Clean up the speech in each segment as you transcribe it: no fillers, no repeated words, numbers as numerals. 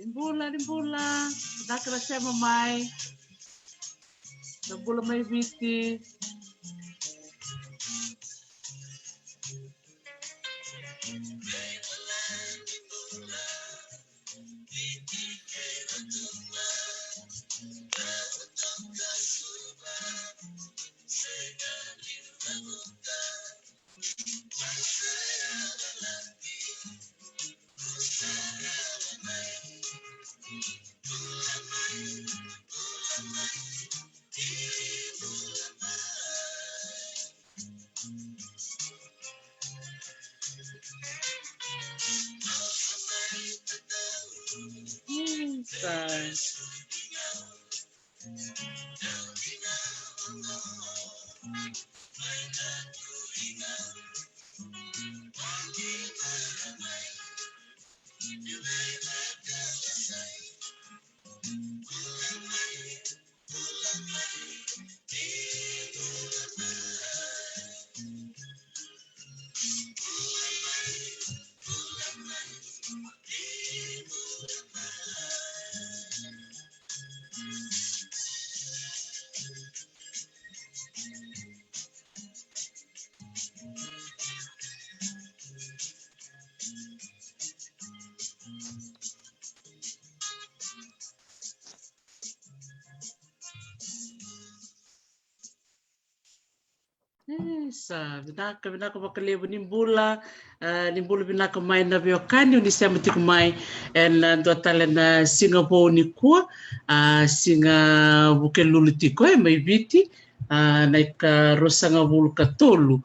Limbula. Nakara Ceva mai. Lomaiviti. Vinaka vakalevu nimbula Vinaka mai na viokani unisema tiku mai en ndo talena Singapore ni kua singa bukelulu tiko Lomaiviti na ika rosanga bulu katolu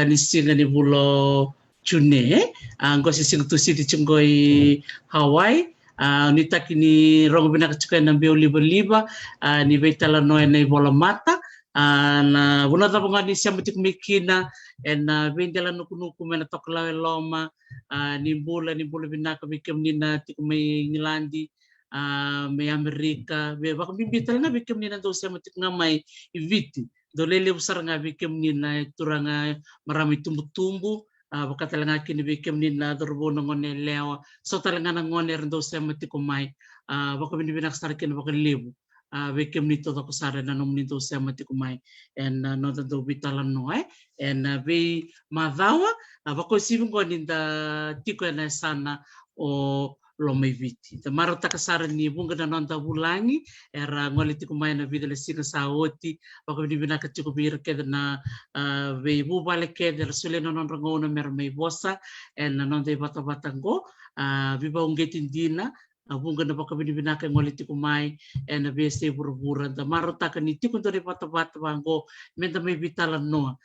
ni singa ni bulo chune ngosi singa tu siti chungoi Hawaii ni taki ni rongo Vinaka chukai na mbeo liba ni Veitalanoa na vola mata na wala ta ngani siya tiku mikina en Veitalanoa kunuku mena tokla loloma nimbula Vinaka bikem nina tiku mai Ngilandi mai Amerika be baka bibital na bikem nina do siya tiku ngamai iviti do lele besar nga bikem nina turanga marami tumbu-tumbu baka talanga kini bikem nina dorbo ngone lewa so talanga ngone rendo siya tiku mai baka Vinaka starkin baka lebu bikem nito to kusara na nom nito siya tiku mai en no do Veitalanoa en be madawa baka sibung ko ninda tiko na yasana o Lomaiviti. Maro takasara ni bunga na nonta bulangi era ngoli tiku mai na vida le sina saoti baka Vinaka tiku bir keda na ve bubale keda rasule no non rangona mer mai bosa en nonta bata go viva ungetin dina bunga na baka Vinaka ngoli tiku mai en bese burbura da maro takani tiku do bata bango menda mai Veitalanoa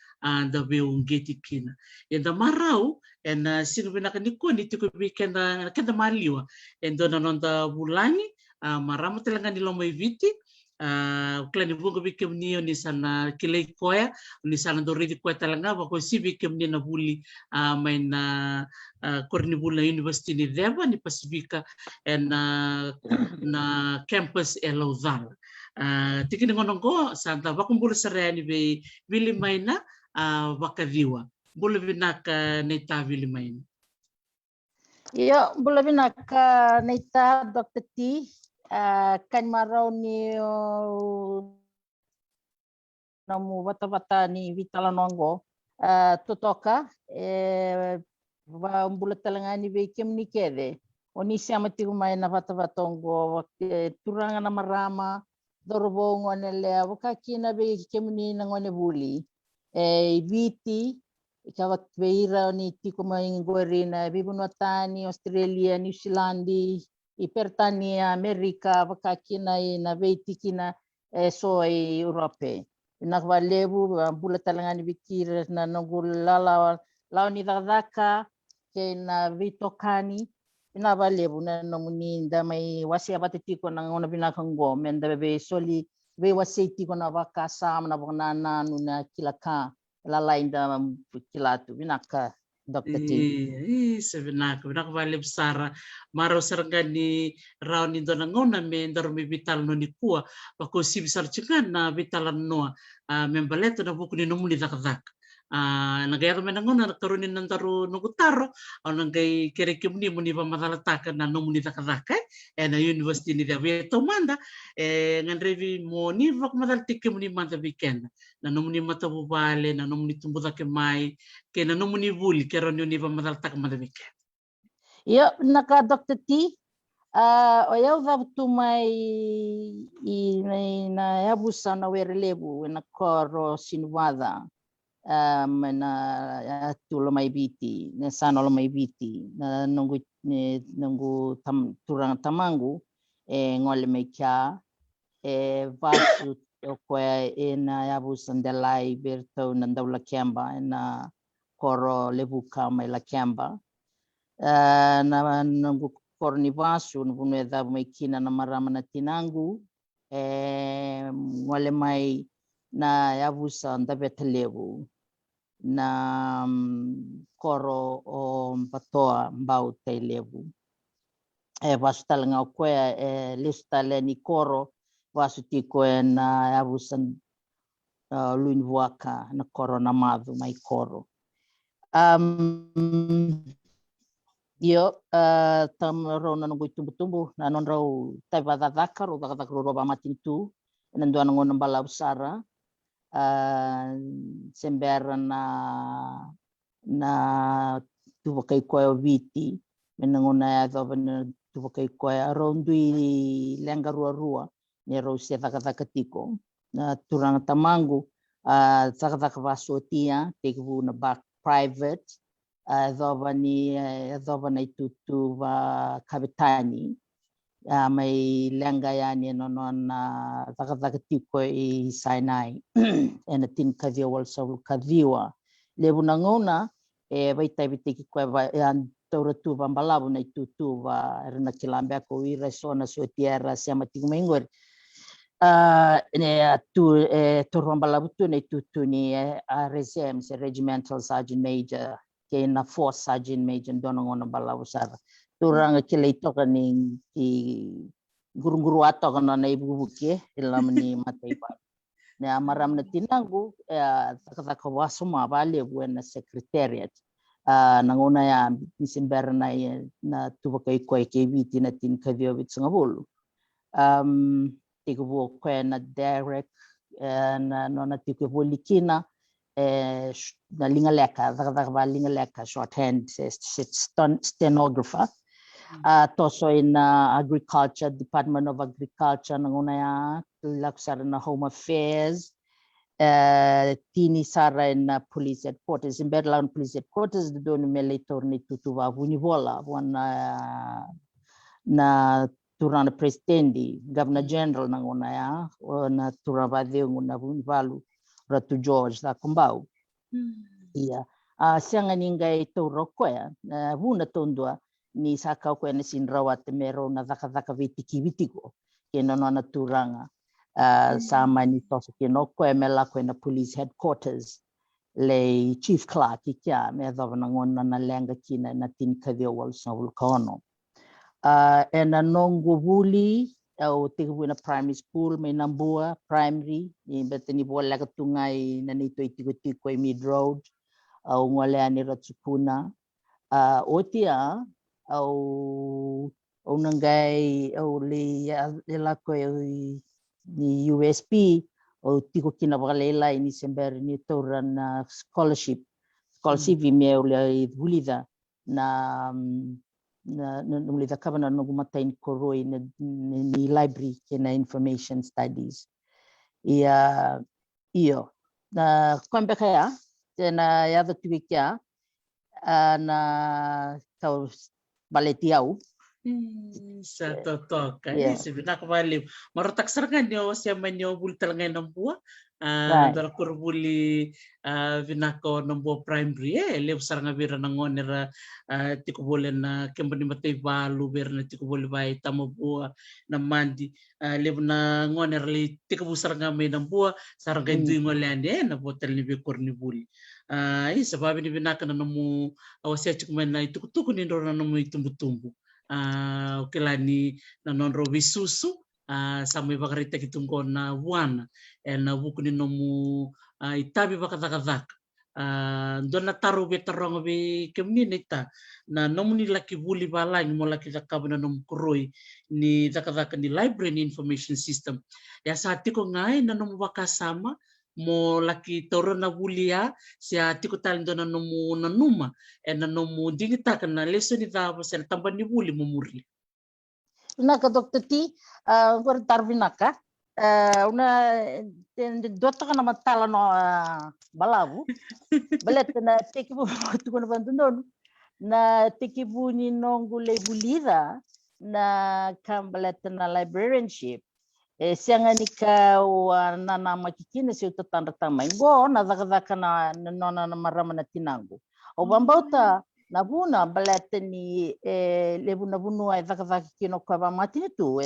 da ve ungeti kina en da marau en sino Vinaka niko ni tiku kenda maliwa en dona nonda bulangi marama telanga ni Lomaiviti klani bunga bikem nio ni sana kilei koya ni sana do ridi koya telanga bako si bikem ni na buli mai na korni bula University ni Ceva ni pasifika en na campus Laucala tikini ngonongo santa bakumbul sarani be Vilimaina Vakaciwa bula Vinaka neta Vilimaina. Yo, bula Vinaka neta Dr. T kan marau ni namu bata ni Veitalanoa totoka bula talanga ni bekem ni kede oni siama tiku mai na bata ngo turanga na marama dorbo ngone le wakakina bekem ni ngone buli viti ikawat beira ni tiku mai ngorina bibunotani Australia New Zealand Ipertania Amerika wakakina na veitikina so Europe na vakalevu bula talanga ni bikir na nongulala lao ni dadaka ke na vitokani na vakalevu na nomuni da mai wasea bate tiko na ngona Vinaka ngo menda be soli be wasea tiko na vakasam na bonana na kilaka la lainda kilatu Vinaka Dr. T. Vinaka vale besar maro sargani rau ni dona ngona me ndar me Veitalanoa ni kua bako si besar cekan na Veitalanoa membaleto na buku ni nomuni dak nagaya kami nanguna karunin ng taro nugutaro o nangay kirikim ni muni pa matalatakan na no muni takataka na university ni David Tomanda ngan revi mo ni vak mataltikim muni manta weekend na no muni matabubale na no muni tumbuta ke mai ke na no muni vuli ke ron ni pa mataltak manta weekend. Yo naka Dr. T o eu vou tomar na abusa na werelebu na Koro Sinuvaca na Lomaiviti na sana Lomaiviti na nungu turang tamangu ngole mekia vasu okoya na abusa ndelai berto na daula kiamba na Koro lebuka mai la kiamba na nungu korni vasu nungu edha mekina na marama na tinangu ngole mai na abusa ndabetalevu na Koro o patoa mbau teilevu vasu talanga okoya lista le ni Koro vasu tiko na abusa Sinuvaca na Koro na madu mai Koro yo tamrona nungui tumbu na nonrau taivadadaka ro dakadakro roba matintu nandua ngona bala usara sembera na tuvakai koe viti menangona ya dovana tuvakai koe arondui lenga rua ne rose dakadaka tiko na turanga tamangu dakadaka vasotia teku na back private dovana itutu va kabitani mai lenga yani na dakadaka tiko I Sinai ena tin kavia wal saul kaviwa lebu nangona vaitai koe taura tu vambalavu na itutu va rena kilambe ko ira sona so tierra siama tingmengor ne tu torvambalavu tu na itutu ni RSM regimental sergeant major ke na force sergeant major donongona balavu sara turanga kile itoka ni guru-guru ato kana na ibu buke ilamni mataiba ne amaram na tinangu takataka wasuma vale buena secretariat nangona ya December na tuvakai koe ke viti na tin kavio vit sangabulu tiko ko na Derek na nona tiko bolikina na lingaleka takataka lingaleka shorthand stenographer toso in agriculture Department of Agriculture nangona ya laksara na Home Affairs tini sara na police headquarters in Berlin police headquarters the don melitor ni tutuva vola na turana presidenti governor general nangona ya na turavade nguna valu ratu George da kumbau ia sianga ningai to rokoya vuna tondua ni saka ko na sinrawat mero na daka vitiki vitiko ke no na turanga sama ni toso ke no ko mela ko na police headquarters le chief clerk kia me dovana ngona na lenga kina na tin kavio wal sawul kono ena nongo vuli au tiku na primary school me nambua primary ni beteni bola katungai na nito itiko mid road au ngole ani ratsukuna otia au nangai au le la ko ni USP o tiko kina valela ini sember ni toran scholarship me le vulida na mulida kabana no gumatain Koro ni library kena information studies ia io na kwambeka ya tena ya tuikia na tau baletiau sa totoka ni si Vinaka valeu marotak sargan yo siya manyo bultal ngay ng buwa dara kurbuli Vinaka ng buwa primary lew saranga bira ng onera tiko bole na kembani matay balu bira na tiko bole bay tamo buwa na mandi lew na ngoner li tiko bu saranga may ng buwa saranga duy ngolande na botel ni bikur ni buli isa babi ni Vinaka na namu awasya chukman na itukutuko ni ndoro na namu itumbu-tumbu kelani na nonro visusu samui bakarita kitungko na wana na buku ni nomu itabi bakatakataka dona taru be taronga be kemni ta na nomuni laki wili bala ni mo laki zakabana nom koroi ni zakazaka ni library ni information system ya sa tiko ngai na nom wakasama mo laki torona wulia sia tiko tal dona nomu na numa na nomu dingita kana lesson ni da sen tambani wuli mo muri Vinaka Dr. T, agora tar Vinaka. Una dota kana matala no balavu. Balet na tekibu tu kana bandon. Na tekibu ni nongu lebulida na kambalet na librarianship. Sianga ni ka na makikina si utatanda tamai. Go na zakazaka na nona na marama na tinangu. O bambauta na buna balete ni lebu na bunua zakazaka kino kwa matini tu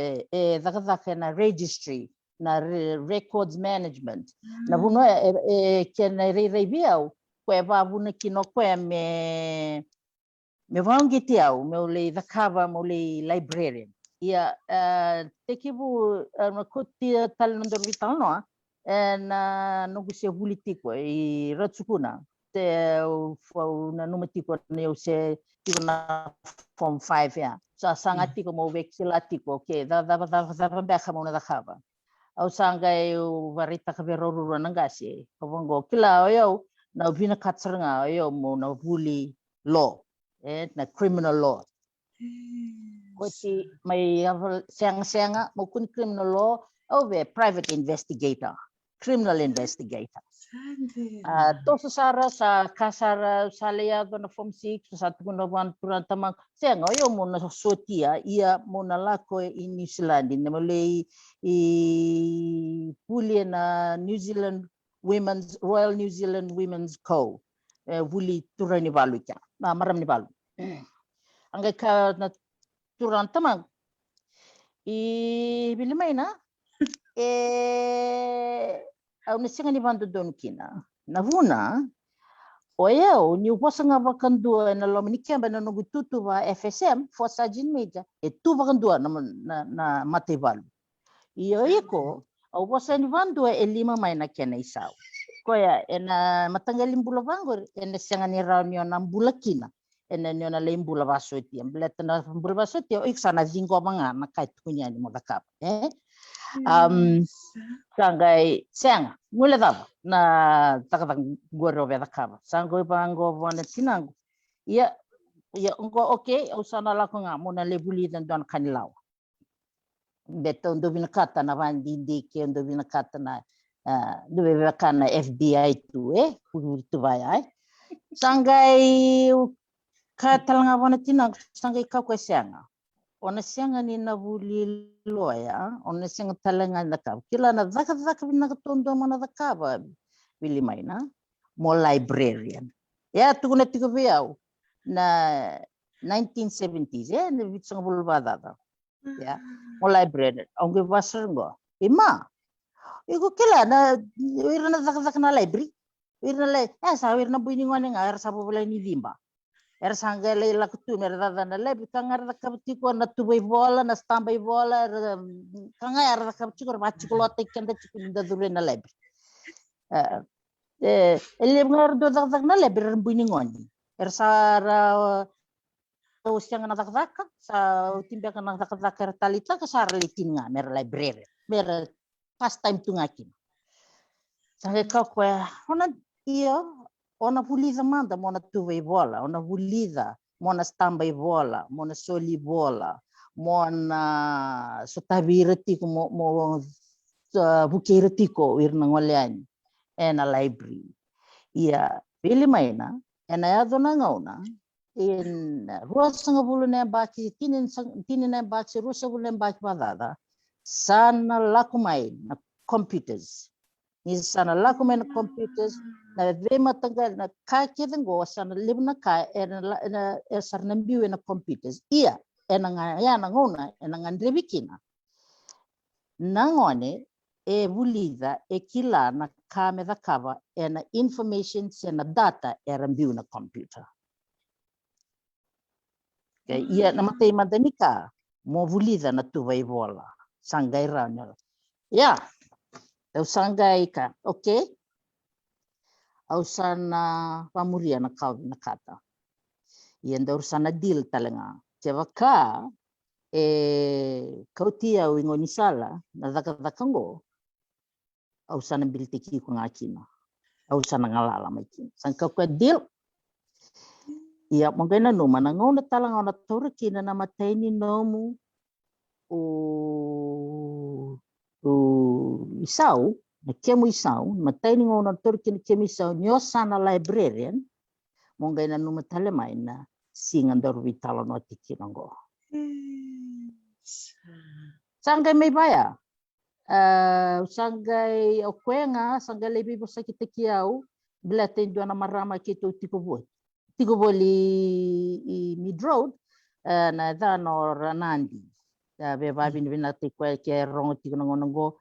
zakazaka na registry na records management na bunua kena reibiau kwa babuna kino kwa me vaungiti au me ule zakava me ule librarian ia tekibu makoti talendor Veitalanoa na nogusia politiko I ratsukuna na numa tiko na eu se tiko na form 5 ya so sanga tiko mo vekila tiko ke da beka mo na dakava au sanga eu varita ka veroruru nangasi kavongo kila eu na vina katsanga eu mo na vuli law na criminal law koti mai senga mo kun criminal law over private investigator criminal investigator toso sara sa kasara saleado na form 6 sa tuguna wan turanta mang senga yo mo na sotia ia mo na lako I New Zealand na malay I puli na New Zealand Royal New Zealand Women's Co wili turani balu ka maram ni balu angay ka na turanta mang I Vilimaina au nasinga ni bando don kina na vuna o eu ni upasanga vakandua na loma ni kemba na nogu tutu va FSM for sajin meja tu vakandua na matevalu iyo iko au pasa ni vandua 5 mai na kena isau koya ena matangalim bula vangor ena sanga ni reunion na bula kina ena ni na lembula vasoti ambleta na bula vasoti o iksana zingo manga na kait kunya ni modakap sangai senga mule dava na takatang goro veda kava sango bango vona tinango ia ngo okay usana la ko nga mona lebuli dan don kanilaw beto ndo binakata na vandi ke ndo binakata na do kana FBI tu tu vai sangai katalanga vona tinango sangai ka ko senga ona senga ni na vuli loya ona senga talanga na ka kila na zaka na tondo mana zakaba Vilimaina mo librarian ya tukuna tiko viau na 1970s na vitsanga bulbada ya mo librarian onge vasrango ima iko kila na irna zaka na library irna le sa irna buini ngone ngar sabu bula ni dimba era sangale la kutuna era na lebi kangar da kaptiko na tubai vola na stambai vola kangar da kaptiko bachi kolote kenda chikinda dure na lebi ele ngar do da na lebi rembuni ngoni era sara usiang na zakaka sa timba kana zakaka talita ka sara litinga mer library mer past time tungakin sange ka ko ona iyo ona vulida manda mona tuve vola ona vulida mona stamba vola mona soli vola mona sotavirati mo bukirati ko irna ngoleani ena library ia Vilimaina ena ya dona ngauna in ruasanga bulune baki tinin baki rusa bulune baki badada sana lakumai na computers ni sana lakumai na computers na vema tanga na kaki dengo sana libna ka na sarna biwe na computers ia ena ya na ngona ena ngandrebikina nangone vulida kila na kame da kava ena information sena data era biwe na computer ia na matei madanika mo vulida na tuvai vola sangai rana ya eu sangai ka okay au sana pamuria na kau na kata. Ia ndor sana deal talenga. Ceva ka kautia au ingoni sala na daka au sana biltiki ko ngakina. Au sana ngalala mai kina. Sang kau ka deal. Ia mongena no mana ngona talanga ona tora kina na mataini nomu o isau na kemu isau mataini ngona tora kina kemu isau yasana librarian mongena no matale mai na singa ndor Veitalanoa tikina ngo. Sangai mai baya. Sangai okoya sangai lebi bosa kita kiau bila tendu na marama kita tiko boy. Tiko boli mid road na dano ranandi. Be babi ni bina tiko ke rongo tiko ngo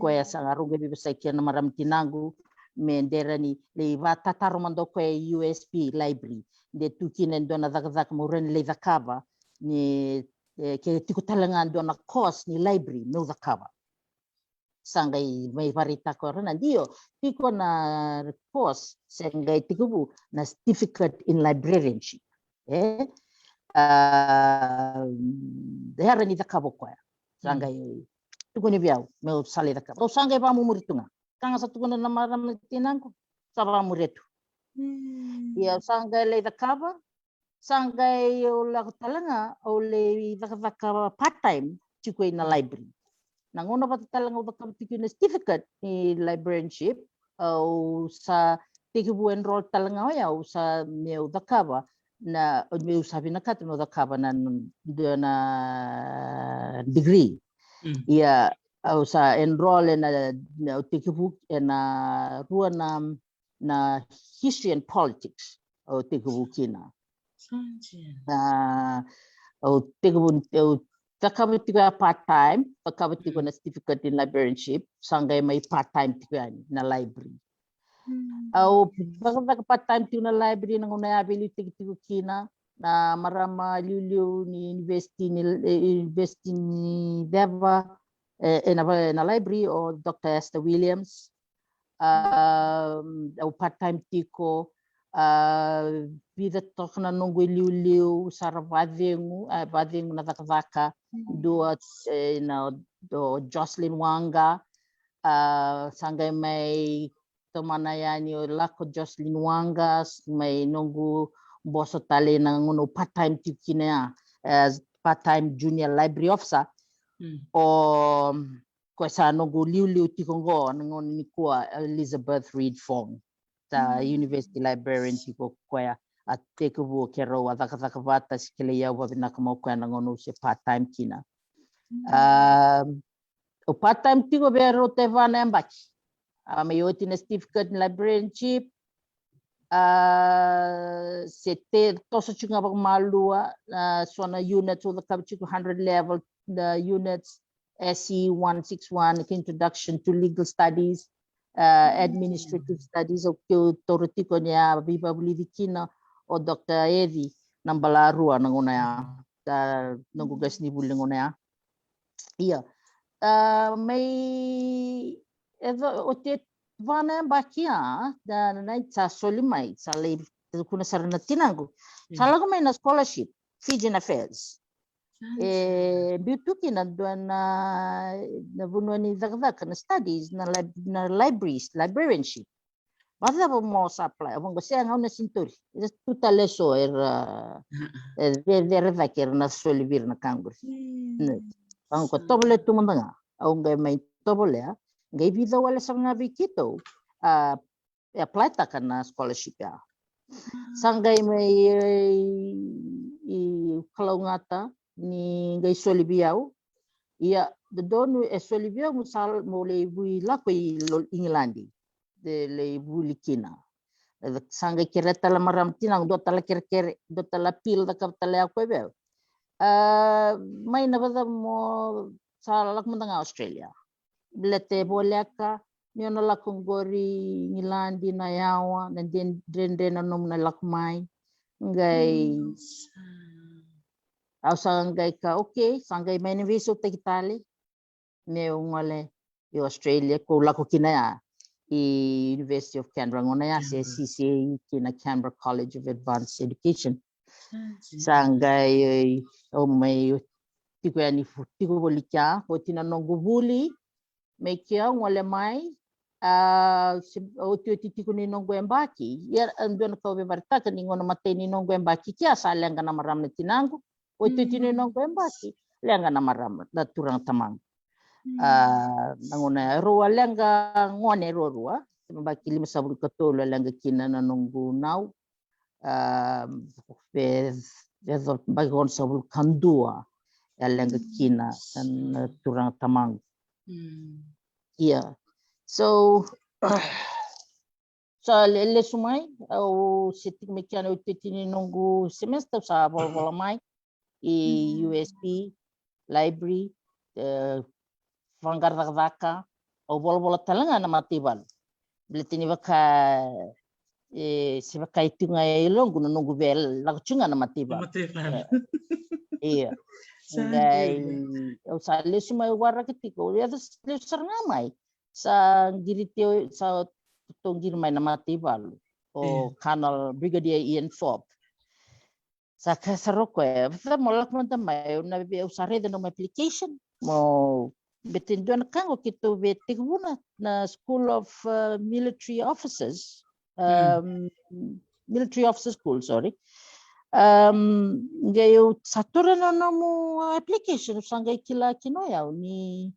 koya sanga rongo bi bosa kia na maram tinangu mendera ni le vatataro mando koya USP Library. De tukina ndona daka moren le Ceva ni ke tiko talangan ndona course ni library no Ceva. Sangai mai varita ko rana dio tiko na course sangai tiko bu na certificate in librarianship dehara ni Ceva ko sangai tiko ni biau meu sale Ceva sangai pa mumuritunga kanga satu kona na maram tinango saba muretu ia sangai le Ceva sangai o la talanga o le daka part time tiko na library. Nangona ba talanga o baka tiko na certificate ni librarianship o sa tiko bu enroll talanga o sa meu Ceva na meu sabi na kat no Ceva na degree. Ia o sa enroll na tiko bu na rua na history and politics o tiko bu kina. O tiko bu Ceva tiko part time, Ceva tiko na certificate in librarianship, sangai mai part time tiko na library. Au baka part time tiko na library na ngona abili tiko kina na marama liu ni Universiti ni Ceva na library o Dr. Esther Williams. Au part time tiko vida tokna nungu liu saravadengu na daka dua na do Jocelyn Wanga sangai mai tomana yani o lako Jocelyn Wanga mai nungu boso tale na ngono part time tikina as part time junior library officer o ko sa nungu liu tikongo ngon ni kwa Elizabeth Reed Fong ta University Librarian tiko koya at teko bu kero wa daka vata sikele ya wa Vinaka mo koya ngono se part time kina. O part time tiko bero te vana mbaki. May oti na certificate in librarianship. Sete toso chunga bak malua so na units o the kabchiko 100 level the units SE 161 introduction to legal studies. Administrative studies o torotiko niya biba bulivikina o Dr. Evi nambalarua nanguna ya nangugas ni buli nguna ya iya may o te vana bakia dan na sa solimai sa le kuna sarana tinangu salago may na scholarship Fijian Affairs Biutuki na doon na buno ni Dagdag na studies na libraries, librarianship. Basta po mo sa apply. Abang kasi ang na sinturi. Ito tutale so very vakir na solivir na kangur. Ang ko tobole tumanda nga. Ang may tobole ngay vida wala sa nga bikito. Apply ta ka na scholarship ya. Sanggay may kalaungata ni ngay solibiao ia dono e solibiao musal mole buila ko Ingilandi de le bulikina sanga kireta la maram tinang do tala kirkere do tala pil da kaptala ko be mai na bada mo salak mendanga Australia blete boleka ni ona la kongori Ingilandi na yawa na den na nom na lakmai ngai au sangai ka okay sangai mai neviso te kitale me ungale i Australia ko la ko kina University of Canberra ngona ya CCA kina Canberra College of Advanced Education sangai o mai tiko yani tiko bolikia o tina nongo vuli me kia ngole mai o tiko ni nongo embaki ya andona ka be bartaka ni ngona mate ni nongo embaki kia sa lenga na maram na tinango o tiko ni nongo embaki lenga na maram na turang tamang nangona roa lenga ngone roa baki 5 sabul katolo lenga kina na nongo nau bagi on sabul kandua lenga kina na turang tamang so le sumai au setik mekiana utitini nongo semester sa volavola mai USP Library vangarvaka au volavola talanga na matibal bletini vaka se vaka itunga longo nongo vel la chunga na matibal iya ngai au sa le sumai wara ketiko ya le sarnamai sa girite sa tongir mai na matibal o Colonel Brigadier Ian Thorpe sa kasaroko fa molak monta mai na be usare de no application mo betin don kango kito be tiguna na School of Military Officers Military Officer School sorry ngayo satura no mo application sanga kila kinoya ni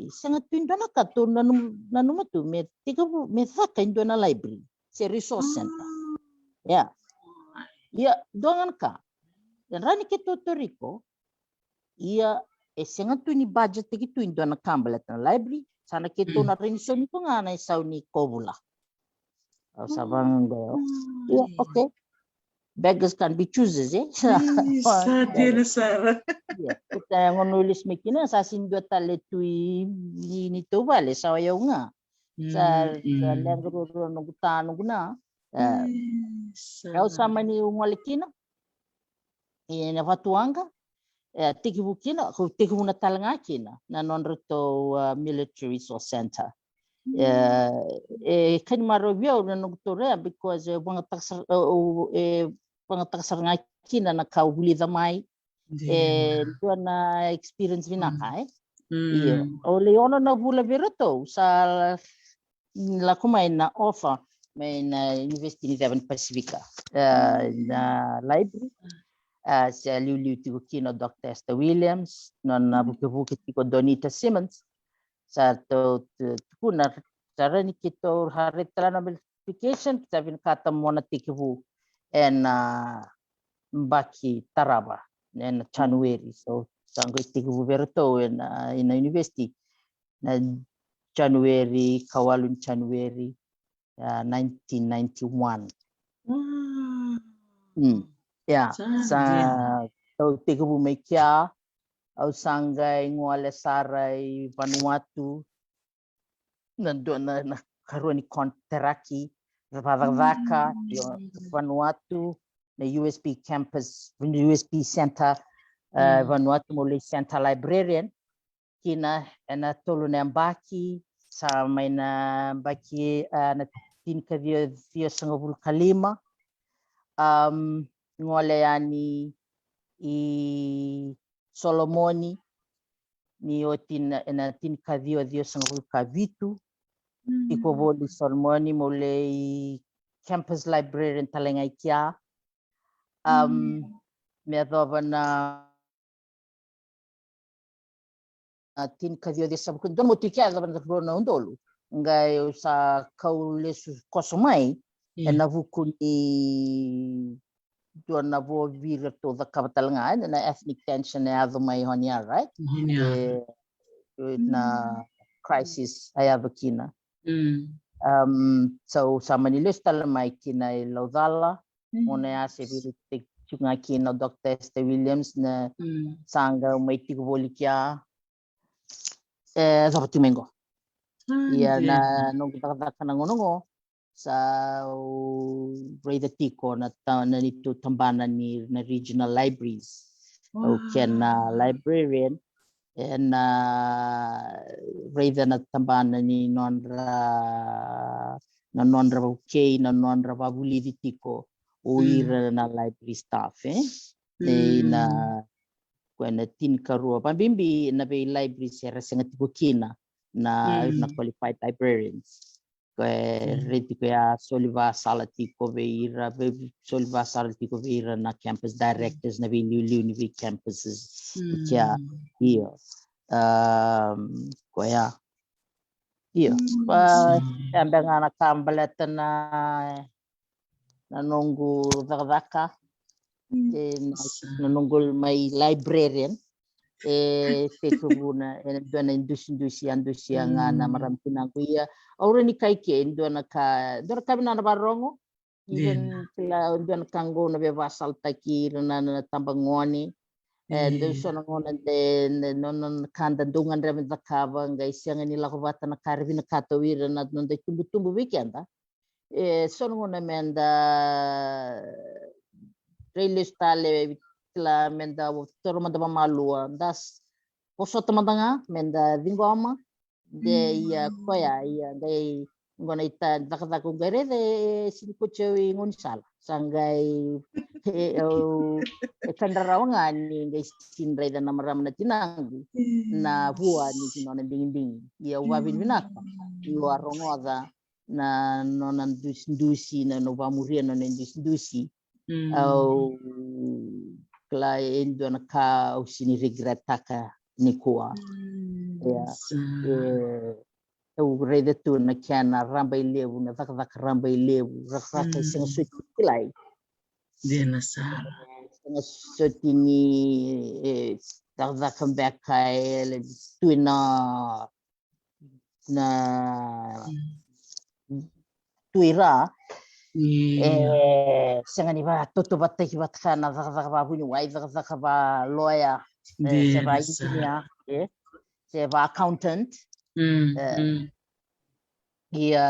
sangat pindona ka to nanuma tu me tiga me thaka indona library se resource center dongan ka dan rani ke Puerto Rico ia sangat tu ni budget tigi tu indona kambalet na library sana ke to na rin so ni ko ngana isaw ni kobula sabang go okay beggars can be choosers Sadie Sara. Kita nulis mikina sa sindo tale tui ni to vale sa yo nga sa lengro no gutano guna kau sama ni umalikina ina watuanga tiki bukina ko tiki una talanga kina na non reto military resource center kan marobio na nugtore because pangatasar nga kina na kauli damai na experience Vinaka o leono na vula verato sa la kumai na offer may na University ni Pasifika na library sa liu tiko kino Dr. Esther Williams na buki tiko Donita Simmons sa to kuna sarani kito haretrana application kita kata mona tiko and baki qarava in January so sango tiko verto in university na January kawalun January 1991 sa to tiko mekia au sangai ngwale sarai Vanuatu nandun na karoni kontraki Vavaka Vanuatu na USP campus USP center Vanuatu mole center librarian kina na tolo na mbaki sa may na mbaki na tinka via sangavul kalima ngole yani Solomoni ni otin na tinka via sangavul kavitu iko voli Solomoni mole campus librarian talengai kia me adova na tin kadio de sabu don motikia da banda na ndolo ngai sa kaule kosomai na vukuni dona vo vira to da kabatalanga na ethnic tension na ado mai honia right na crisis ayabakina so sa manilis talamai kina Laucala mona ya se virutik chunga kina Dr. Esther Williams na sanga mai tiko bolikia Sabtu Minggu. Ia na nung kita kanangonongo sa Breda Tiko na nito tambanan ni na regional libraries. Okay na librarian na reida na tambana ni nonra okay na nonra babuli di tiko o ira na library staff na kwena tin karua pambimbi na be library sera senga tiko kina na qualified librarians reti ko ya soliva sala tiko veira soliva sala tiko veira na campus directors na be Iunivesiti campuses kia iyo ko ya iyo anda ngana kambalata na nunggu zakazaka na nunggu may librarian tekubuna dona indusi nga na maramtina kuya aura ni kaike dona kabina na barongo even kila dona kango na bevasal taki na tambangoni and sono ngona de non kanda dungan rem zakava ngai sianga ni lakovata na karvina katawira na nonde tumbu weekenda sono ngona menda railway stale la menda toro manda malua das posota mandanga menda vingoma de ya koya ya dai ngona ita dakata ko gare de sinko chewi ngon sala sangai kandarawanga ni ngai sinrai da namaram na tinangu na bua ni kinona ding ya ubabin Vinaka luar rongoda na nonan dusi na novamuria na dusi au kla endo na ka usini regretaka nikua ya eu rede tu na kiana ramba ilevu na vaka ramba ilevu raka senga suti kilai dina sa senga suti ni vaka beka ele tu na tuira senga ni va toto batte ki batkana vaka va bunyu wai vaka va lawyer Ceva engineer Ceva accountant ia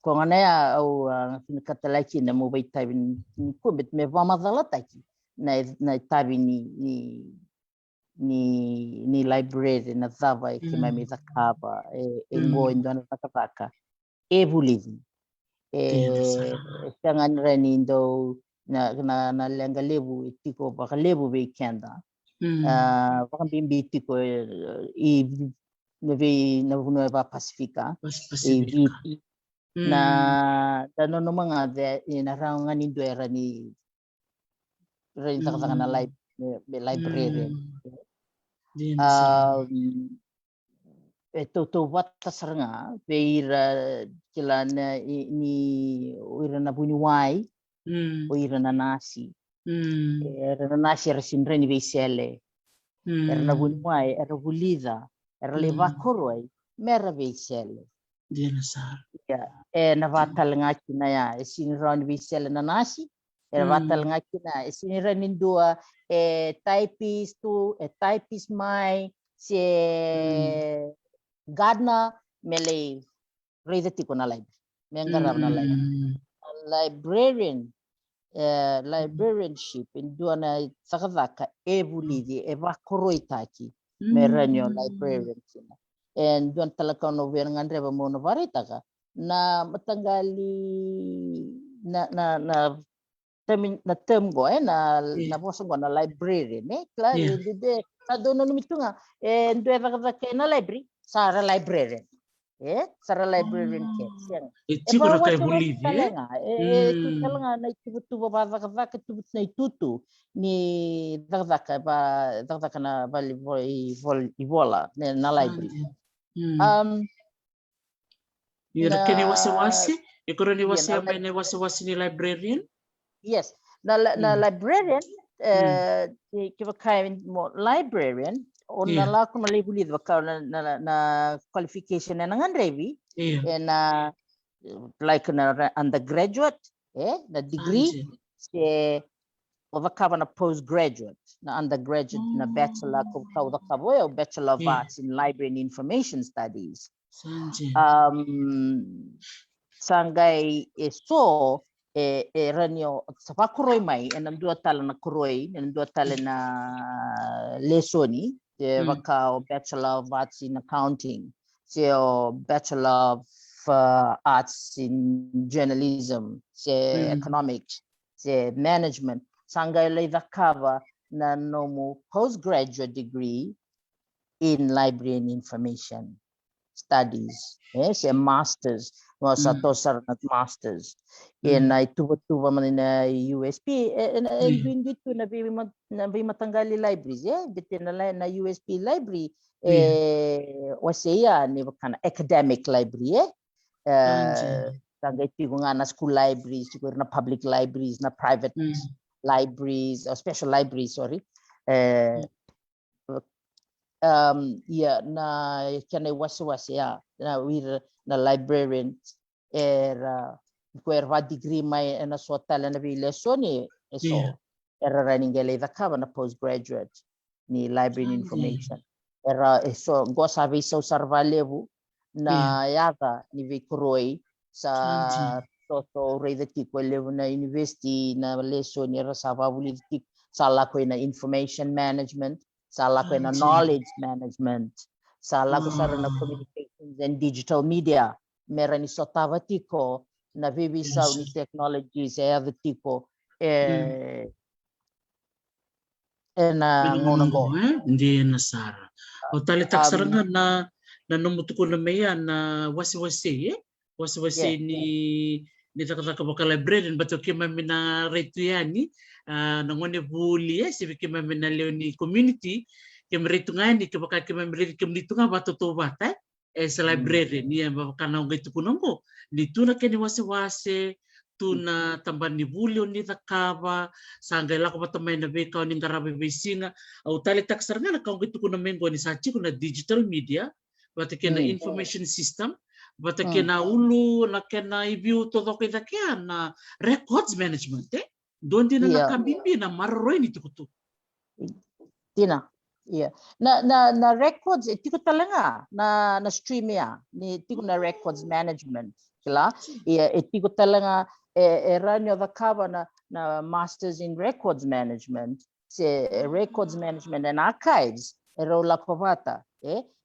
kongana au katalaki na mo bai tabi ko bet me va mazala taki na tabi ni library na zava ki mai zakaba ngo indona zakaka evulivi tangan rani ndo na lenga levu tiko vakalevu weekenda vakambimbi tiko na vunua va pasifika viti na no mga na raunga ni doera ni rin takataka na librarian to wata saranga beira kila ni ira na bunyuai o ira na nasi era na nasi era sinreni veisele era na bunyuai era bulida era le vakoroi mera veisele na vatal ngaki na ya sinrani veisele na nasi era vatal ngaki na sinreni ndua typist tu typist mai se gardener mele reide tiko na library mengarab na librarianship indua na sakazaka evulidi evakoroitaki meranyo librarian kina and don talaka no ver ngandreba mono varitaka na matangali na temgo na bosongo na librarian claro de dono mitunga ndo evakazaka na library sara librarian sara librarian ke siang tiko na kai bulivi talanga na tutu ba vaka tutu na tutu ni vaka na vola na library Ira kene wasi ikoro ni wasea mai ne wasi ni librarian yes na librarian kiva kai mo librarian ona la kuma label it vaka na qualification na ngandrevi na like na undergraduate na degree se ovakava na postgraduate na undergraduate na bachelor o bachelor of arts in library and information studies sangai so ranyo sa kuroi mai enam dua tala na kuroi enam dua tala na lesoni Vaka o Bachelor of Arts in Accounting, o Bachelor of Arts in Journalism, Economics, Management. Sanga le vakava na nomu postgraduate degree in Library and Information Studies. Yes, a master's. Was a master's in tuba man in USP and been dito na matanggali libraries bitin na USP Library wasea ni kana academic library tangay tigo nga na school libraries siguro na public libraries na private libraries or special libraries sorry na kana wasea na wir na librarian va degree mai na sua tala na lesoni eso era running ele vakava na postgraduate ni library information era eso gosa viso sarvalevu na yaka ni vikroi sa toto rei tiko levu na university na lesoni era sa vavuliti sala ko na information management sala ko na knowledge management sala ko sa na communications and digital media meron ni sotava tiko na vivisa ni technologies the tiko na ngonongo ndi na sara o tali taksaranga na nomutuko na meya na wasi ni takataka baka librarian bato kima mina retu yani na ngone vuli si kima mina leo ni community kima retu ngani kima retu nga bato to bata sa librarian ni kana ngai tu kunongo ni tuna keni wasi tuna tamban ni vuli ni takava sanga la ko batamay na beka ni qarava besinga au tali taksaranga na ngai tu kunamengo ni sachi kuna digital media bata kena information system bata kena ulu na kena ibiu todo kita na records management don dina na bibi na marroi ni tukutu dina na records tiko talanga na stream ya ni tiko na records management kila tiko talanga ranyo vakava na masters in records management records management and archives rola kovata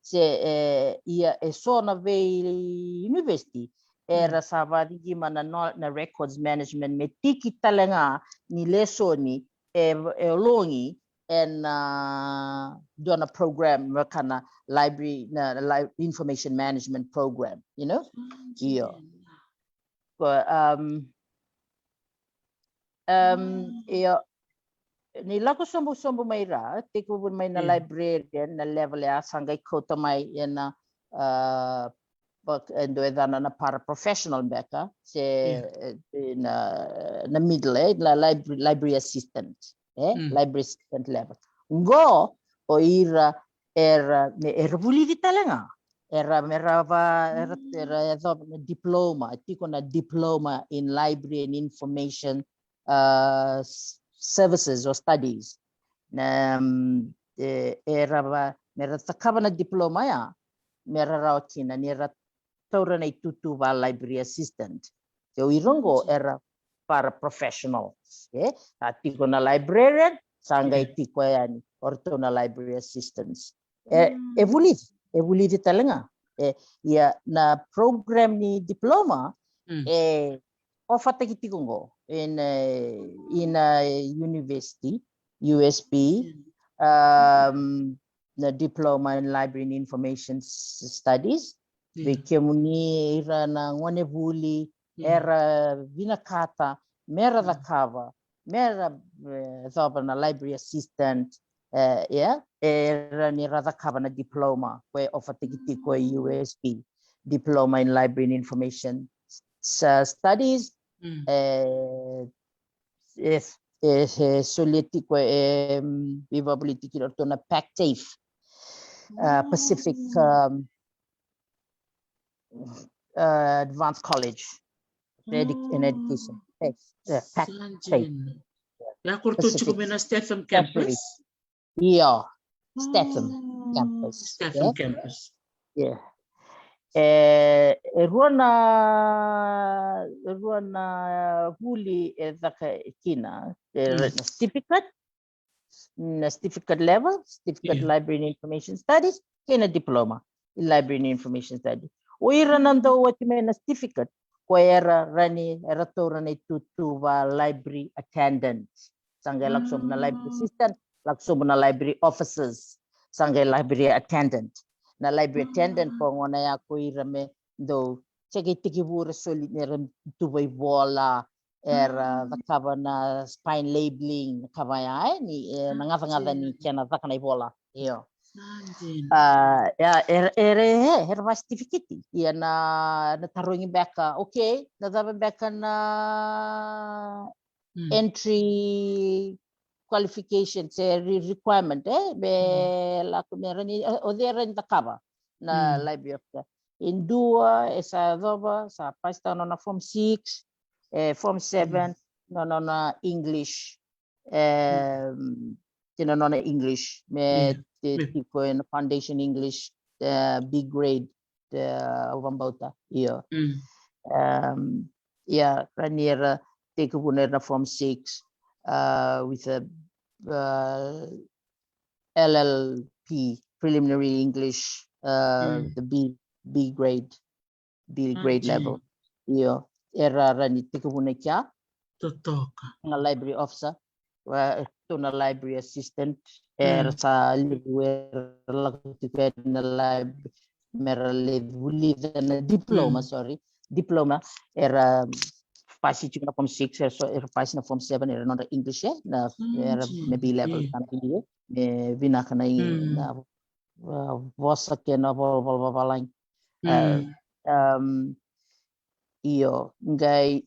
so na Iunivesiti era savadi gimana na records management me tiki talanga ni lesoni longi and done a program kana library information management program ni lako sombo mai ra tiko mai na librarian na level ya sangai kota mai na endo edana na para professional beka na middle la library assistant library assistant level go o ira era vuli di talanga era diploma tiko na diploma in library and information services or studies era mera takava na diploma ya mera raokina nera taura na tutu va library assistant so irongo era para professional tiko na librarian sanga tiko yani orto na library assistants evoliti talanga ya na program ni diploma ofata kitikongo in University USP na diploma in library and information studies vikemuni ira na ngone vuli era Vinaka mera vakava mera zaba na library assistant era ni vakava na diploma kwe ofata kitiko USP diploma in library and information studies solitico viva politiki ortona PACTAFE Pacific Advanced College in Education PACTAFE ya kurto chiko mena Statham campus Statham campus campus ruana huli zaka kina certificate na certificate level, certificate library and information studies, kena diploma in library and information studies. Uira nando wati me na certificate ko era rani tutu va library attendant. Sangay laksom na library assistant, laksom na library officers, sangay library attendant. Na library attendant po ngona ya ko ira me do cheki tiki bura solid nera tubay vola era vakava na spine labeling kavaya ni nangava ni kena vakanay vola iyo. Era certificate ya na tarungi beka okay na dava beka na entry qualifications requirement be la kumerani odera ni takava na library of in dua esa dova sa pasta na form 6 form 7 no English no English me tiko in foundation English B grade ovambauta iyo yeah ranira tiko na form 6 with a LLP preliminary English the B grade level iyo era rani tiko kya Totoka na library officer to na library assistant era sa library na library wili na diploma diploma era pasi na form 6 era pasi na form 7 era no English na era maybe level kanti me Vinaka na vosa que na volavola iyo ngai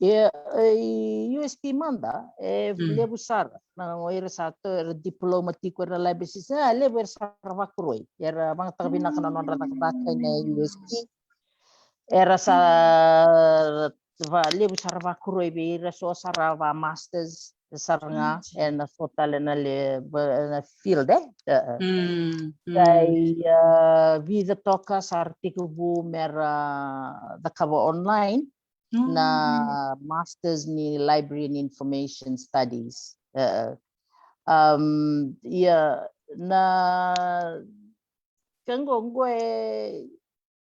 USP manda lebu sar na ngoira sato diploma tiko na library system lebu sar vakroi era bang tabina kana non rata kata na USP era sa lebu sar vakroi be era so sarava masters saranga and total na le field Kay vida toka sa article bu mera dakava online na masters ni library and information studies na kangongwe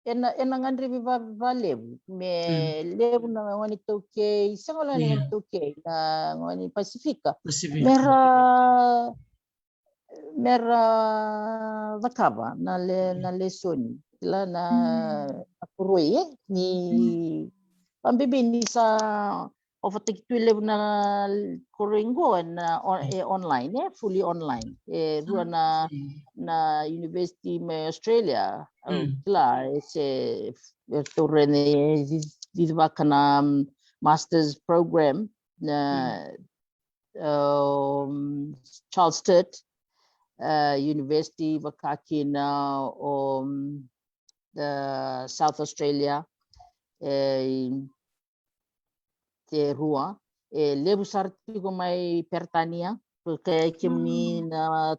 ena ngandri valevu me levu na ngani toke sangola ni ngani toke na ngani pasifika mera vakava na lesoni la na akuroi ni bibi ni sa overtake tu level na koringo na online fully online dua na University me Australia la ese torrene Sinuvaca na masters program na Charles Sturt University Vakaki na the South Australia te rua lebu sarti ko mai pertania porque kemni na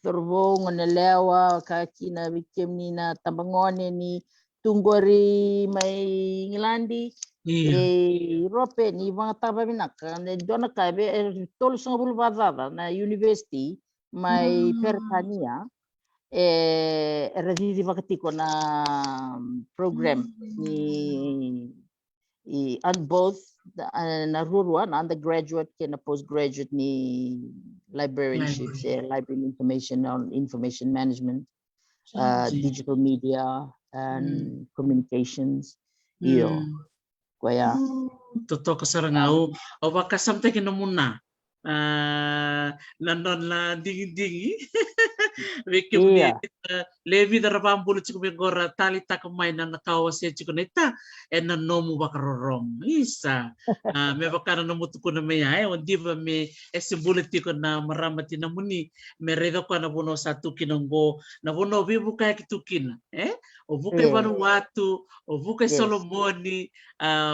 torbong na lewa ka kina kemni na tambangone ni tunggori mai ngilandi rope ni vanga taba Vinaka ne dona ka be tol sangul vazada na university mai pertania revidi vakatiko na program ni on both na rurua na undergraduate and postgraduate ni librarianship library information management digital media and communications iyo kwaya totoka sarangau o baka samte kinamuna nanon la dingi Wiki levi darabambulu chiku begora tali takamai na nakawase chiku neta na nomu vakarorogo isa me bakana no mutuku na me ai ondiva me esimbule tiko na marama tina muni me rega kwa na bono satu kinongo na bono vivu kaya kitukina o vuka Vanuatu o vuka Solomoni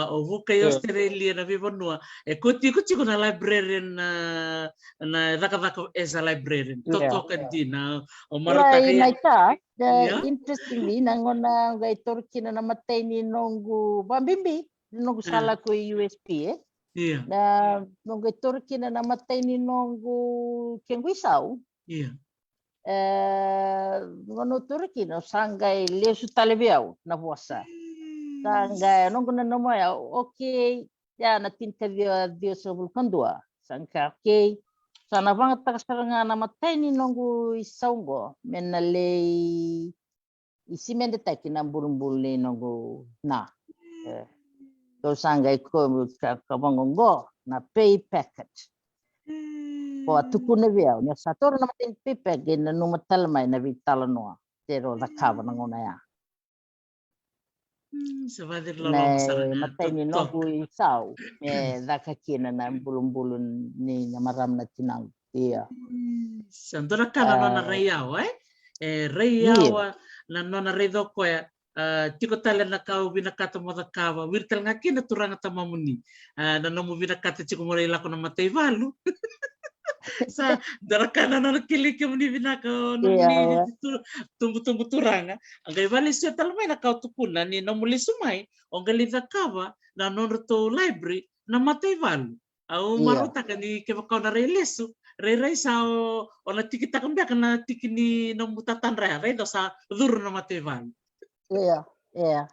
o vuka Australia na vivonua kutiko chiku na librarian na vaka as a librarian totoka dina o marata kaya interestingly nangona gai torkina na matay ni nongu bambimbi nongu sala ko USP Iya. Na nongo turkina na matay ni nongo kenguisau. Iya. Ngono turkina sangai lesu talebiau na puasa. Sangai nongo na nomoya okay ya na tinta dia sebul kandua. Sangka okay. Sana banget takasaranga na matay ni nongo isaungo menalei isi mendetaki na bulun-bulun ni nongo na. So sangai ko kabangongo na pay package. O tukuna viau nya sator na matin pay package na numatal mai na Veitalanoa. Pero lakava na ngona ya. Sabadir Na loloma saranga matay ni totoka. nongo isau me dakakina na bulun-bulun ni na maram na tinang. Iya. Sandora kana nona reiau, reiau na nona reido koya. Tiko tale na kau Vinaka moda kawa wirtal ngaki na turanga tamamuni na nomu Vinaka tiko mo lako na matay valu sa darakana na kilike muni Vinaka no muni tumbu turanga angai vali sia talmai na kau tukuna ni no muli sumai ongali da kawa na nono to library na matay valu au maruta kani ke kau na relesu rei sa ona tiki takambia kana tiki ni no mutatan rei do sa dur na matay valu. Iya.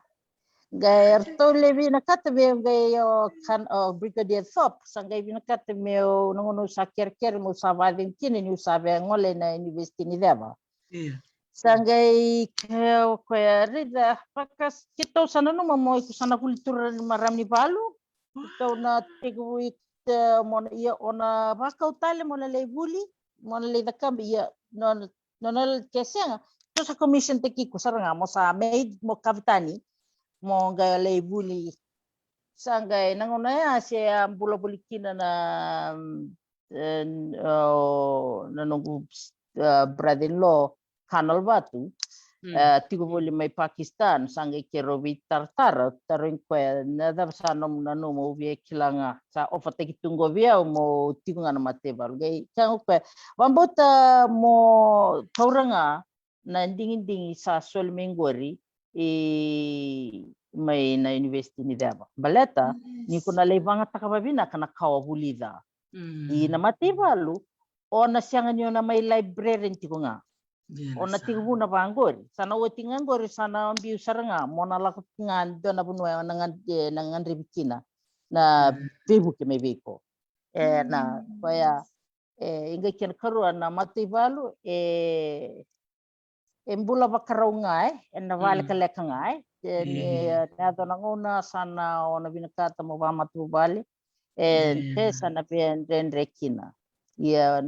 Gaya to levi nakata me gaya kan brigadier thop sangai binakata me nongono sakir-kir mo savadin kini ni usabe ngole na Iunivesiti ni Ceva. Iya. Sangai ko rida pakas kita sana no mo ko sana kultura maram ni balu. Kita na tigu mon ia ona bakau tale mona le vuli mona le dakam ia non keseng. Terus commission teki ko saranga mo sa maid mo kapitani mo gaya le vuli sangai nangona ya sia bula bulikina na nongu brother-in-law kanal batu tigo boli mai Pakistan sangai kero vitar taring ko na da sanom na no mo vie kilanga sa ofate kitungo via mo tigo ngana mate baru gai chango ko wambota mo tauranga na dingin sa sol mengori mai na Iunivesiti ni Ceva. Baleta ni ko na lebanga takababina kana kawa bulida. Na mate balu ona siangan yo na may librarian tiko nga. Ona tigo na bangor. Sana o tingangor sana ambiu saranga mona lakot nga do na bunwa nangan ribikina na bebu ke may beko. Na kaya inga kian karua na mate balu embula vakarorogo na vale kaleka ni nado nangona sana ona Vinaka mo vamatu vale te sana pen rekina ia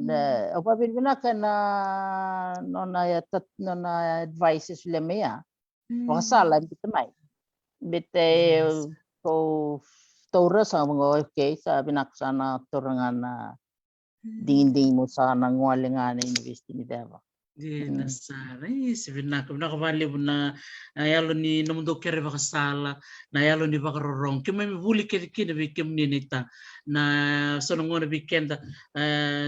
opa Vinaka na nona advices le mea wasala bitamai bite ko tora sa mga okay sa Vinaka sana torangana dingin mo sana ngwalingana Iunivesiti ni Ceva. Dina sala si Vinaka vale na yalo ni namundo kere vakasala na yalo ni vakarorogo ke mai vuli ke kina vi kemni nita na sonongona weekenda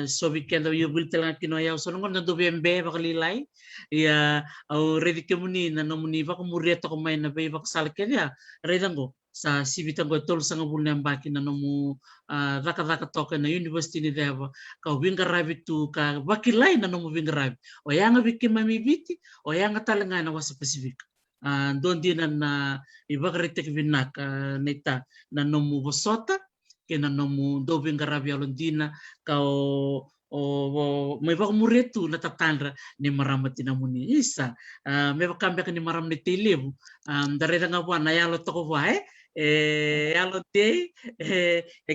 so weekenda yo bultela kino ya sonongona do bembe vakalilai ya au redi kemni na nomuni vakamuria to mai na be vakasala ke ya redango sa sibitango tol sanga bulne ambaki na nomu vaka toka na University ni Ceva ka wingarabi tu ka wakilai na nomu wingarabi o yanga Lomaiviti o yanga talanga na wasa pasifika don dina na ibagarite ke Vinaka neta na nomu bosota ke na nomu do wingarabi alon dina ka o may muretu na tatandra ni marama tinamuni isa may bakambia ka ni marama ni tilevu dareda nga buwan na yalo toko buwa yalo te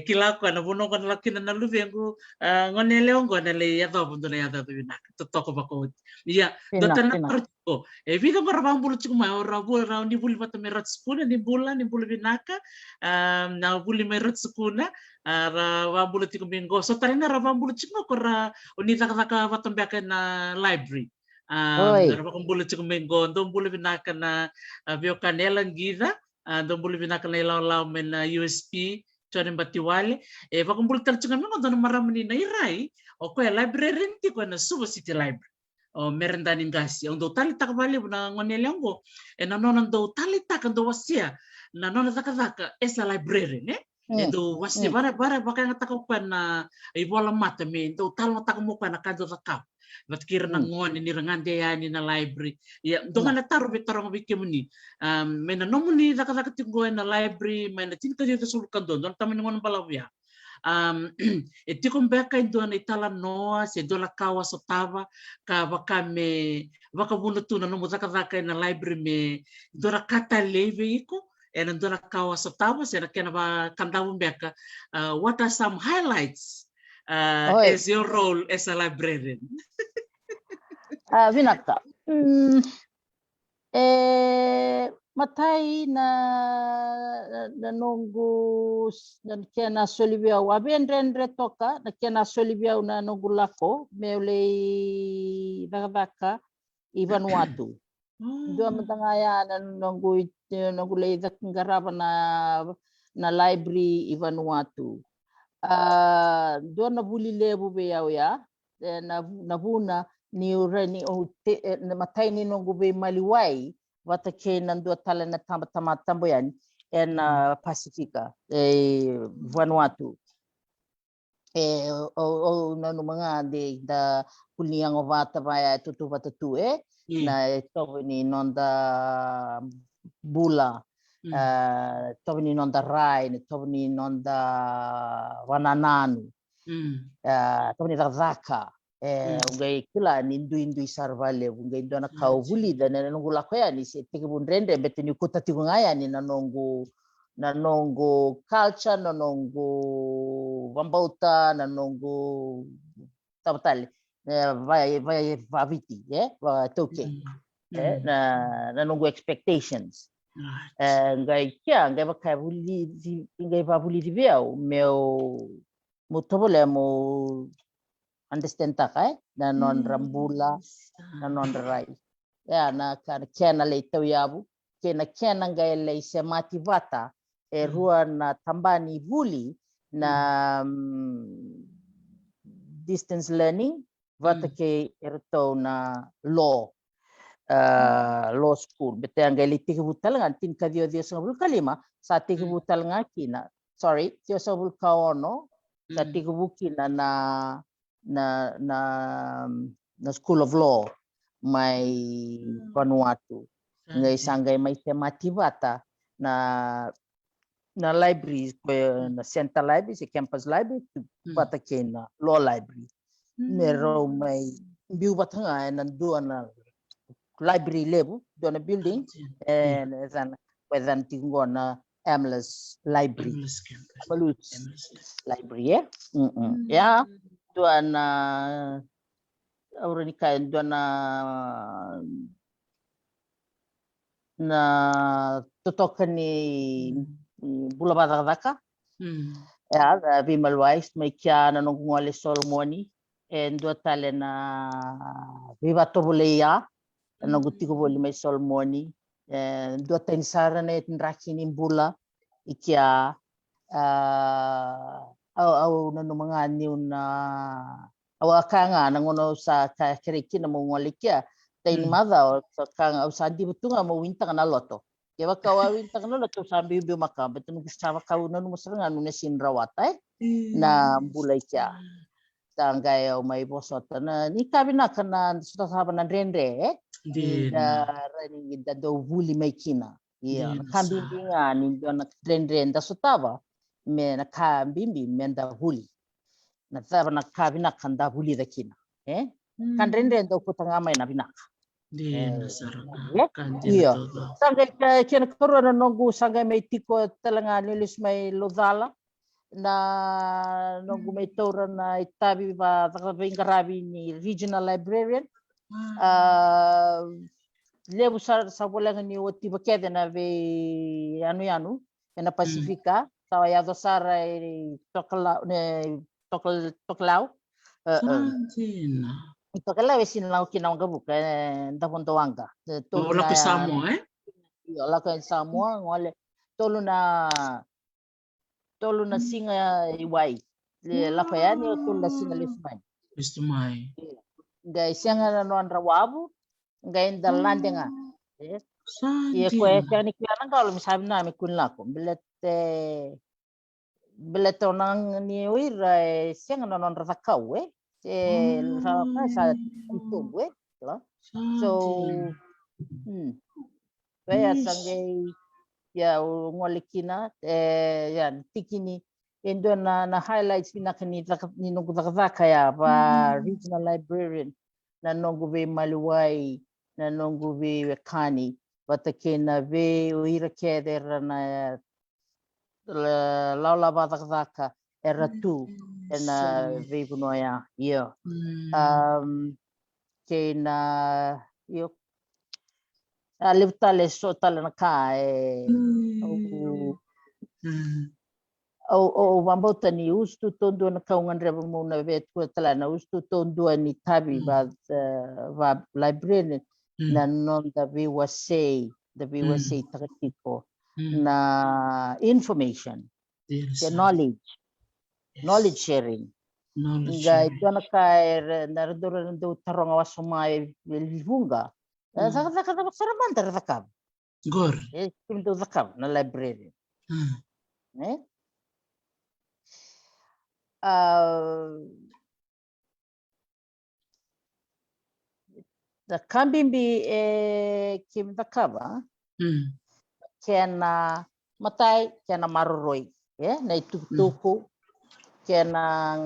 kilako na buno kan laki na naluvengu ngone leongo na le yado bundo na yado Vinaka totoko bako iya dotan na ko vida marabang bulu chiku mai ora bula ni buli mata merat skuna ni bula Vinaka na buli merat skuna ra wambulu tiku minggo so taringa ra wambulu chiku ko ra unita ka watambaka na library ra wambulu chiku minggo ndo bulu Vinaka na biokanela ngida ndo bulu Vinaka na ilaw men na USP chone batiwale wakumbulu tarchunga mingo ndo maramani na irai okoya librarian tiko na Suva City Library o merendani ngasi ndo tali takabali na ngonelongo na nona ndo tali taka ndo wasea na nona zaka esa librarian do wasi bara baka nga takupan na vola mata me do tal mata mo pa na kado zakap vat kira na ngon ni rangande yani na library ya do nga taru betarong bikimuni me na nomuni zaka tingo na library me na tinka dito sul kando don tamen ngon balawya e tiko mbeka indo na Veitalanoa se do la kawa so tava ka vaka me vaka vuna tuna no zaka na library me do la kata leve iko and andora kawa so tava se na kena ba kandawu mbeka what are some highlights as your role as a librarian? Vinaka. Matai na nongu na kena solivia wabendre toka na kena solivia na nongu lako meule vaka Vanuatu. Dua matangaya na nongu le qarava na library Vanuatu. Dua na vuli lebu be ya na vuna ni urani na matai ni nongu be maliwai wata ke nandua tala na tambo yan pasifika Vanuatu o nanu mga de da kuliang ovata vaya tutu tu na tovini nonda bula tovini nonda rai tovini nonda wanananu tovini zaka ungai kila ni indui sarvale ungai dona kau vuli dan nongu lakoya ni se tikibun rende beteni kota tigungaya ni na nongu culture na nongu vambauta na nongu tabatali vai vaviti va toke na nongu expectations ngai kia ngai va vuli diveu meu mutobole mo understand taka na non rambula na non rai ya na kena le tau yabu kena ngai le se motivata rua na tambani vuli na distance learning vata ke erto na law school bete ngai le tikibutal ngan tin kadio dia sabul kalima sa tikibutal ngakina sorry dia sabul kaono sa tikibukina na School of Law mai Vanuatu ngai sangai mai te motivata na library na center library se campus library pata kena law library mero mai biu batanga na dua na library level dona building and then tingo na Amlas library library ya doana aurika doana na totoka ni bula badaka ya vimalwais mai kia na ngole solmoni en do tale na vivato boleya na gutiko boli mai solmoni do tensara na ndrakini bula ikia au na mga niu na awakanga na ngono sa kereki na mongole kia taini madha sa kanga au sandi butunga mo winta na loto ke waka wa winta na loto sambi bi maka betu gustawa kau na musranga no sinrawata na bulai kia tanggai au mai bosota na ni kabina kana suta sabana rendre da do vuli mai kina ia kambinga ni dona rendre nda sutava me na kambimbi menda vuli na tava na kabina kanda vuli da kina kan rendre ndo kutanga mai na binaka iya sangai kena Koro na nongu sangai mai tiko talanga nilis mai lodala na nongu mai taura na itabi va ngaravi ni regional librarian lebu sa bola ni oti bakede na ve anu na pasifika sawa ya dosara toklau Tokala wesin lau kina nga buka nda ponto wanga tolu na Samoa la ka Samoa ngole tolu na singa iwai la pa yani tolu na singa lismai ngai sianga na non rawabu ngai nda landenga ye ko e kani kila nga lo misabi na mi kunla ko bilete Beleto nang ni uira siang na non rakau sa itu so kaya sangai ya ngolikina ya tikini endo na highlights Vinaka ni nungu Vinaka ya ba regional librarian na nungu ve maluai na nungu ve kani batakena ve uira keder na laula Vinaka era tu na ve bunoya yo kena yo livtale so tala na ka o wambota ni ustu tondo na kaungan reba muna vet ko tala na ustu tondo ni tabi ba librarian na non da wasea tiko na information knowledge sharing nga dona ka na redora ndo taronga wasomai livunga zaka saramanda zakab gor kimdo zakab na librarian the kambimbi kim zakaba kena matai kena maroroi na tuku kena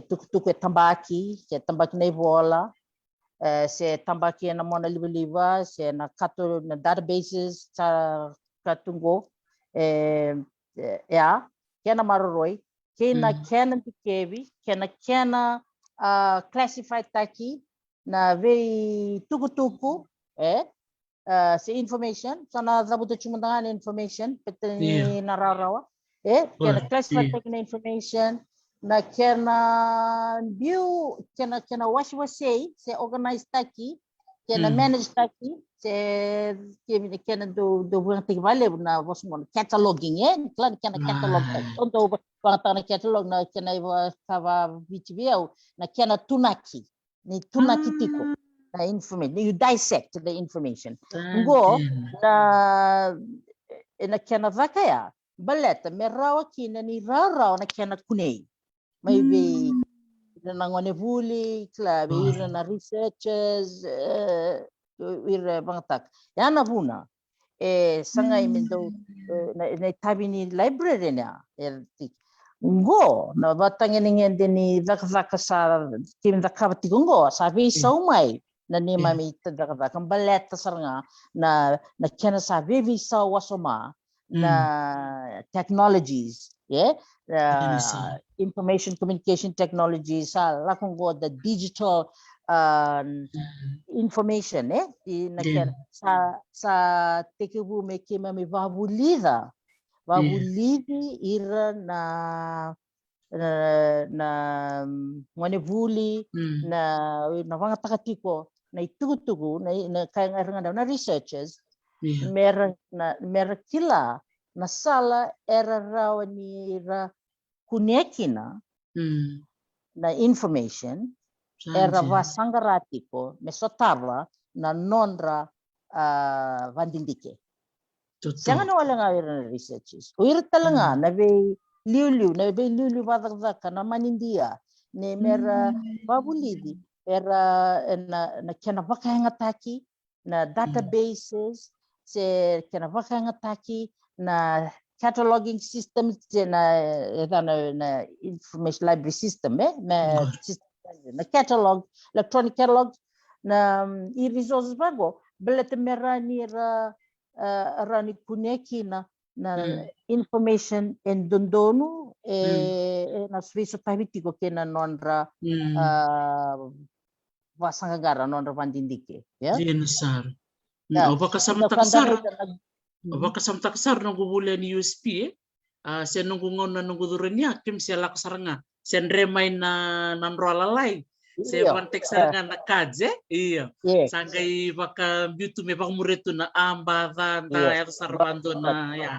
tuku tambaki na vola se tambaki na mona liva se na kato na databases sa katungo kena maroroi kena tikevi kena classified taki na very tuku se information sana zabuto chumandangan information petani nararawa kena classified taki na information na kena view kena wasea se organize taki kena manage taki se kena do buang tik vale na wasmon cataloging claro kena catalog todo bangtana catalog na kena kava video na kena tunaki ni tunaki tiko na information you dissect the information ngo na kena vakaya baleta merawa kina ni rara na kena kunei maybe na ngone vuli klabi na researchers bangtak yana vuna sangai mendo na tabini library na ngo na batangin ngende ni zakaka sa kim zakabati ngo sabi saumai na ni mami zakaka baleta saranga na kena sabi visa wasoma na technologies information communication technologies lakungo the digital information sa tekebu mekema me vabulida ira na ngone vuli na wanga takatiko na itutugu na kaya nganga na researchers mera kila na sala era rawani ra kunekina na information era vasangaratiko mesotava na nonra vandindike Sanga na wala nga na researches. Uir talanga na be liu vadaka na manindia ne mera babulidi era na kena vakahangataki na databases se kena vakahangataki na cataloging systems na information library system na catalog electronic catalog na i-resources bago belet mera ni rani kuneki na information en dondonu na sviso tabitiko kena nonra vasangagara nonra vandindike Sar. Oba kasam taksar nunggu bulan USP sen nunggu ngona nunggu durenya kim se laksaranga sen remai na nanro alalai se vantek saranga na kaje sangai baka bitu me bak muretu na amba danda er sarvando na ya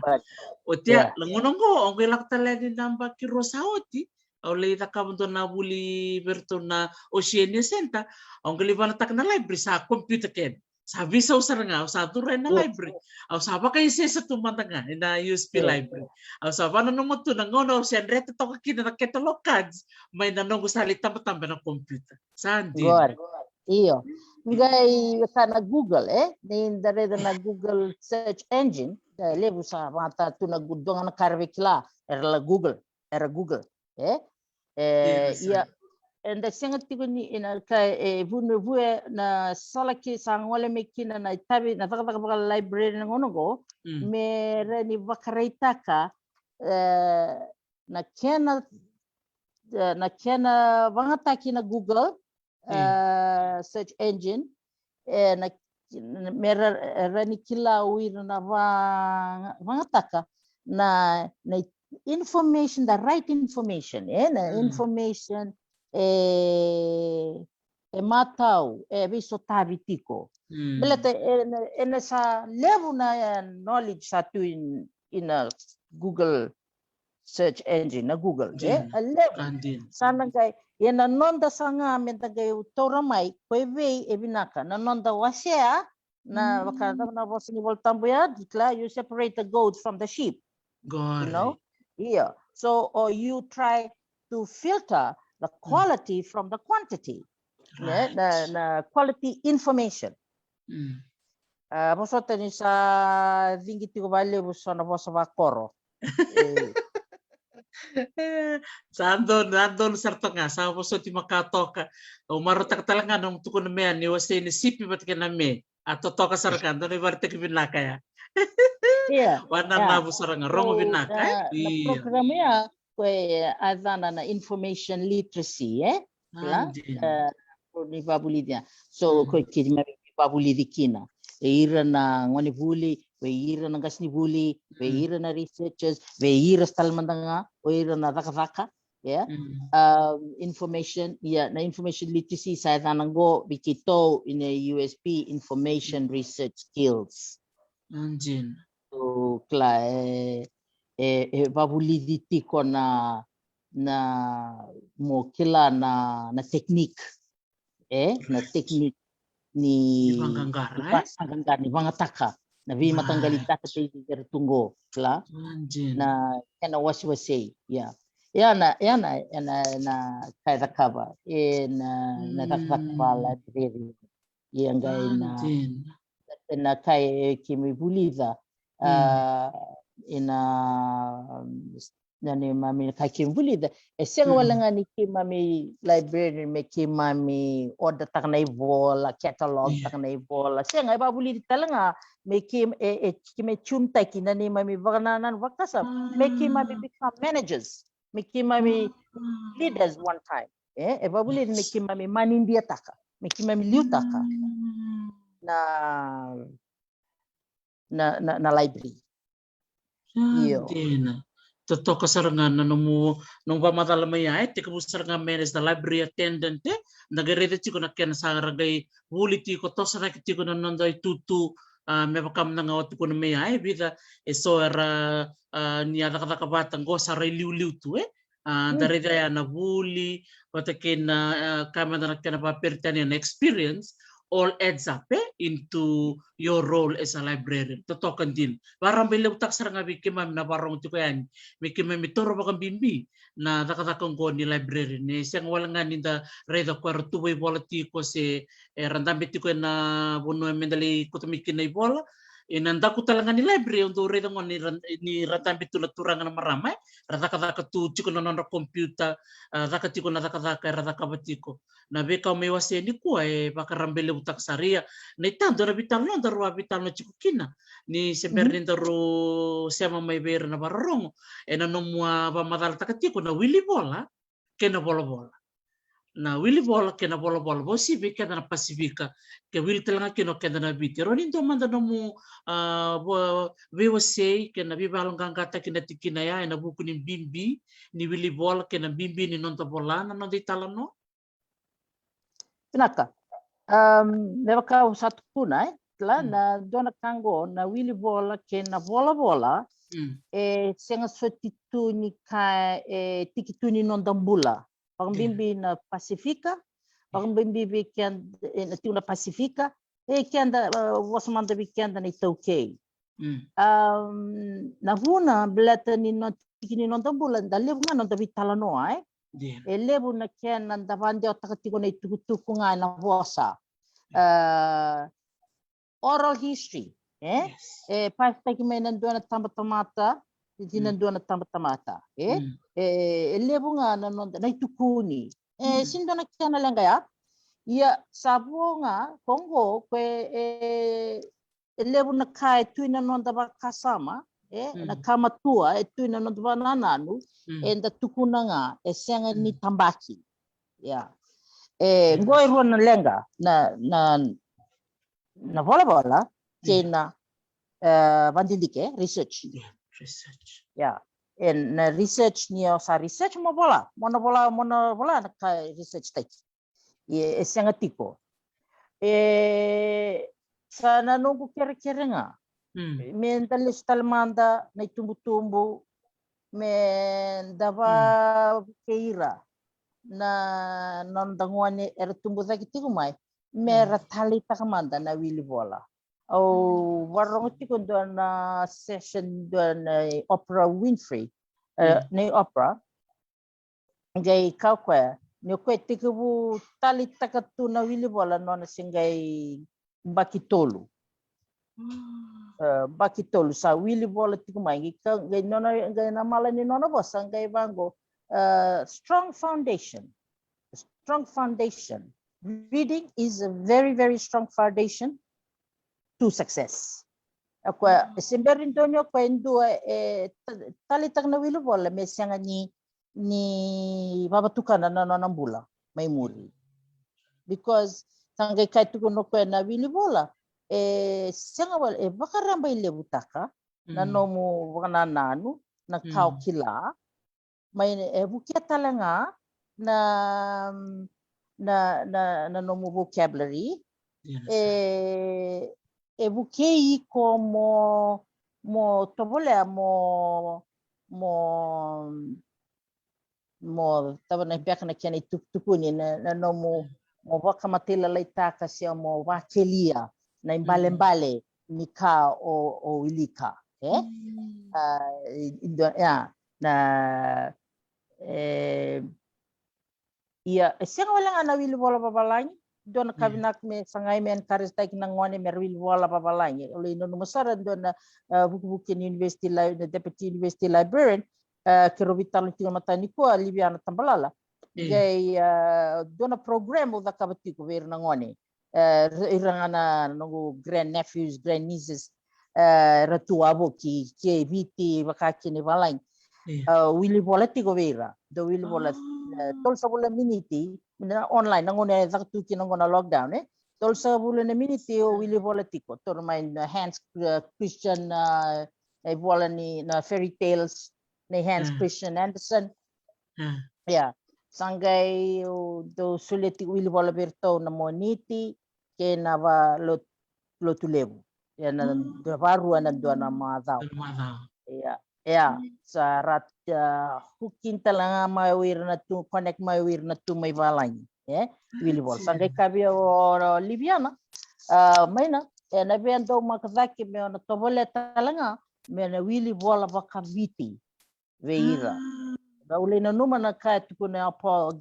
otia lengonongo onge laktale di namba kirosauti ole takabundo na buli berto na oceania senta onge livana tak na library sa computer ken Sabi sa usaranga, sa turay na library. Aw sa ba kayo sa tumanda na USP Library. Aw sa ba nanong to nangono sa reto to kakina na catalog cards may nanong gusali tamba ng computer. Sandi. Iyo. Ngay na Google nin dare na Google search engine levo sa mata tu nagudong na karvikla era Google iya and the singa tigo ni ina kai bunu bue na salaki sang wala mekina na tabi na taka library na ngono go mere ni vakareitaka na kena vangataki na Google search engine na mera rani kila uir na vangataka na information, the right information na information matau viso tabi tiko belate sa level na knowledge sa tu in a Google search engine na Google level sana kay yana nonda sanga mentagay toramay pwede Vinaka na nonda wasea na wakada na wasini voltambuya dikla you separate the goat from the sheep. You know? Yeah. So, or you try to filter the quality from the quantity. Right. The quality information. Poso tani sa vingiti ko vale buso na poso va Koro. Nandun sarto nga sa poso ti makatoka o marutak talaga nung tukon me ni wase ni sipi bat ka na me ato toka sarkan doon ibarte ki Vinaka ya. Wana na busaranga rongo Vinaka. Na programa ya kwe azana na information literacy ni babulidia so kwe kidima babulidi kina ira na ngoni vuli ira na gasni vuli ira na researchers ira stalmandanga ira na daka information na information literacy sa tanango bikito in a USP information research skills so kla babulidi tiko na mo kila na technique na technique ni vangataka na vi matanggalita sa tiger tunggo kla na kana waswasei na cakacaka na takakala diri yang gay na kay kimi buliza nani mami kaki bulida senga wala nga ni mami library me mami order tak na vola catalog tak na vola senga ba bulida talanga me kime chumta kinani mami vagananan vakasa me mami become managers me mami leaders one time ba bulida me mami manindia taka me mami liutaka na library dina totoka sarangan na nung pamatala maya tika busaranga manage the library attendant nagarete tiko na ken saragay wili tiko to sarag tiko na nanday tutu me pakam na nga tiko na maya bida so era niya nakakabatang go sa liu tu darida ya na wuli patakin na kama na nakapapirtan yan experience all adds up into your role as a librarian. Totokan din. Parang may lautak sa nga bikimam na parang ito yan. Bikimam ituro ba kang bimbi na nakatakang ko ni librarian. Siyang wala nga ninda reda kwaro tuway bola tiko si randamit tiko na buno mendali kutumikin na ibola. Nanda ko talaga ni library untuk reda ngo ni randamit tu naturangan na marama. Rata-kata tu tiko na computer. Rata tiko na rata batiko. Na beka may wasea ni ko pakarambele utak saria na itando na Veitalanoa darwa Veitalanoa chikukina ni sebernin daru sema may beira na bararong na nomwa pamadala takatiko na wili vola kena volavola na wili vola kena volavola bosi beka na pasifika ke wili talanga kino kena na biti ronin do manda nomu wasea kena bibalong gangata kena tikina ya na buku ni bibi ni wili vola kena bibi ni nonta vola na no Veitalanoa. Vinaka, mereka satu puna na dona kango na wili vola ke na volavola senga sotitu ni ka tikitu ni nondambula pang bimbi na pasifika pang bimbi ken na pasifika E kenda was manda bi kenda ni tauke. Na vuna beleta ni no tikini no tambula da lebu nga no da Veitalanoa e lebu na kena da vande o takatiko nei tukutuku nga na vosa. Oral history, e paiftaki mai na doana tambatamata, dina doana tambatamata, e lebu nga na no na tukuni. E sindona kena lenga ya. Ia sabonga Kongo kwe lebu na kai tuina no da bakasama na kamatua e tuina no da banananu e da tukuna nga e senga ni tambaki. Ya. E ngoi ruana lenga na volavola kena vandindike research. Research. Ya. En na research ni sa research mo vola na kai research taki. E senga tiko. Sa nanongo kere-kere nga. Me ndalis talmanda na tumbu-tumbu. Me dava keira na nandanguane era tumbu daki tiko mai. Me ratali takamanda na wili vola. O warong tiko doon na session doon na Opera Winfrey. Na opera. Ngay kaukwe. Ni koe tiko bu tali takatu na wili vola nona singai bakitolu. Bakitolu sa wili vola tiko mai ngai nona ngai na mala ni nona bosa ngai bango strong foundation. Strong foundation. Reading is a very, very strong foundation to success. Akwa semberin donyo kwa ndua tali tak na wili vola me sianga ni babatukana na nambula may muri because tangai kai tuko no kwa na wili vola senga wala vakaramba ile butaka na nomu wanananu na kau kila may bukia talanga na nomu vocabulary bukei ko mo tobole mo tava na peka na kena tukuni na no mo wakamatela leitaka sia mo wakelia na imbale ni ka o wilika na ia senga wala na wili vola babalangi dona kabinak me sangai men karistai kinangwane me wili vola babalangi ole no masara dona buku-buku University na Deputy University Librarian Kero Veitalanoa matani ko Libiana tambalala gay dona program o da kabatiko ver na ngone irangana no grand nephews grand nieces ratu abo ki viti vakakini valain wili vola tiko vera do wili vola tol sabula miniti online ngone zaktu ki ngona lockdown tol sabula miniti o wili vola tiko tor my hands Christian vola ni na fairy tales ni Hans Christian Andersen. Ya, sangai do suleti wili vola berto na moniti ke na va lo tulevu. Ya na baru na do na madau. Ya, sa rat hukin talanga mai wir na tu connect mai wir na tu mai valang. Wili vola sangai kabia o Libiana. Maina na vendo makazaki me na tobole talanga me na wili vola vakaviti. Veira. Ule na numa na kai tuku na Paul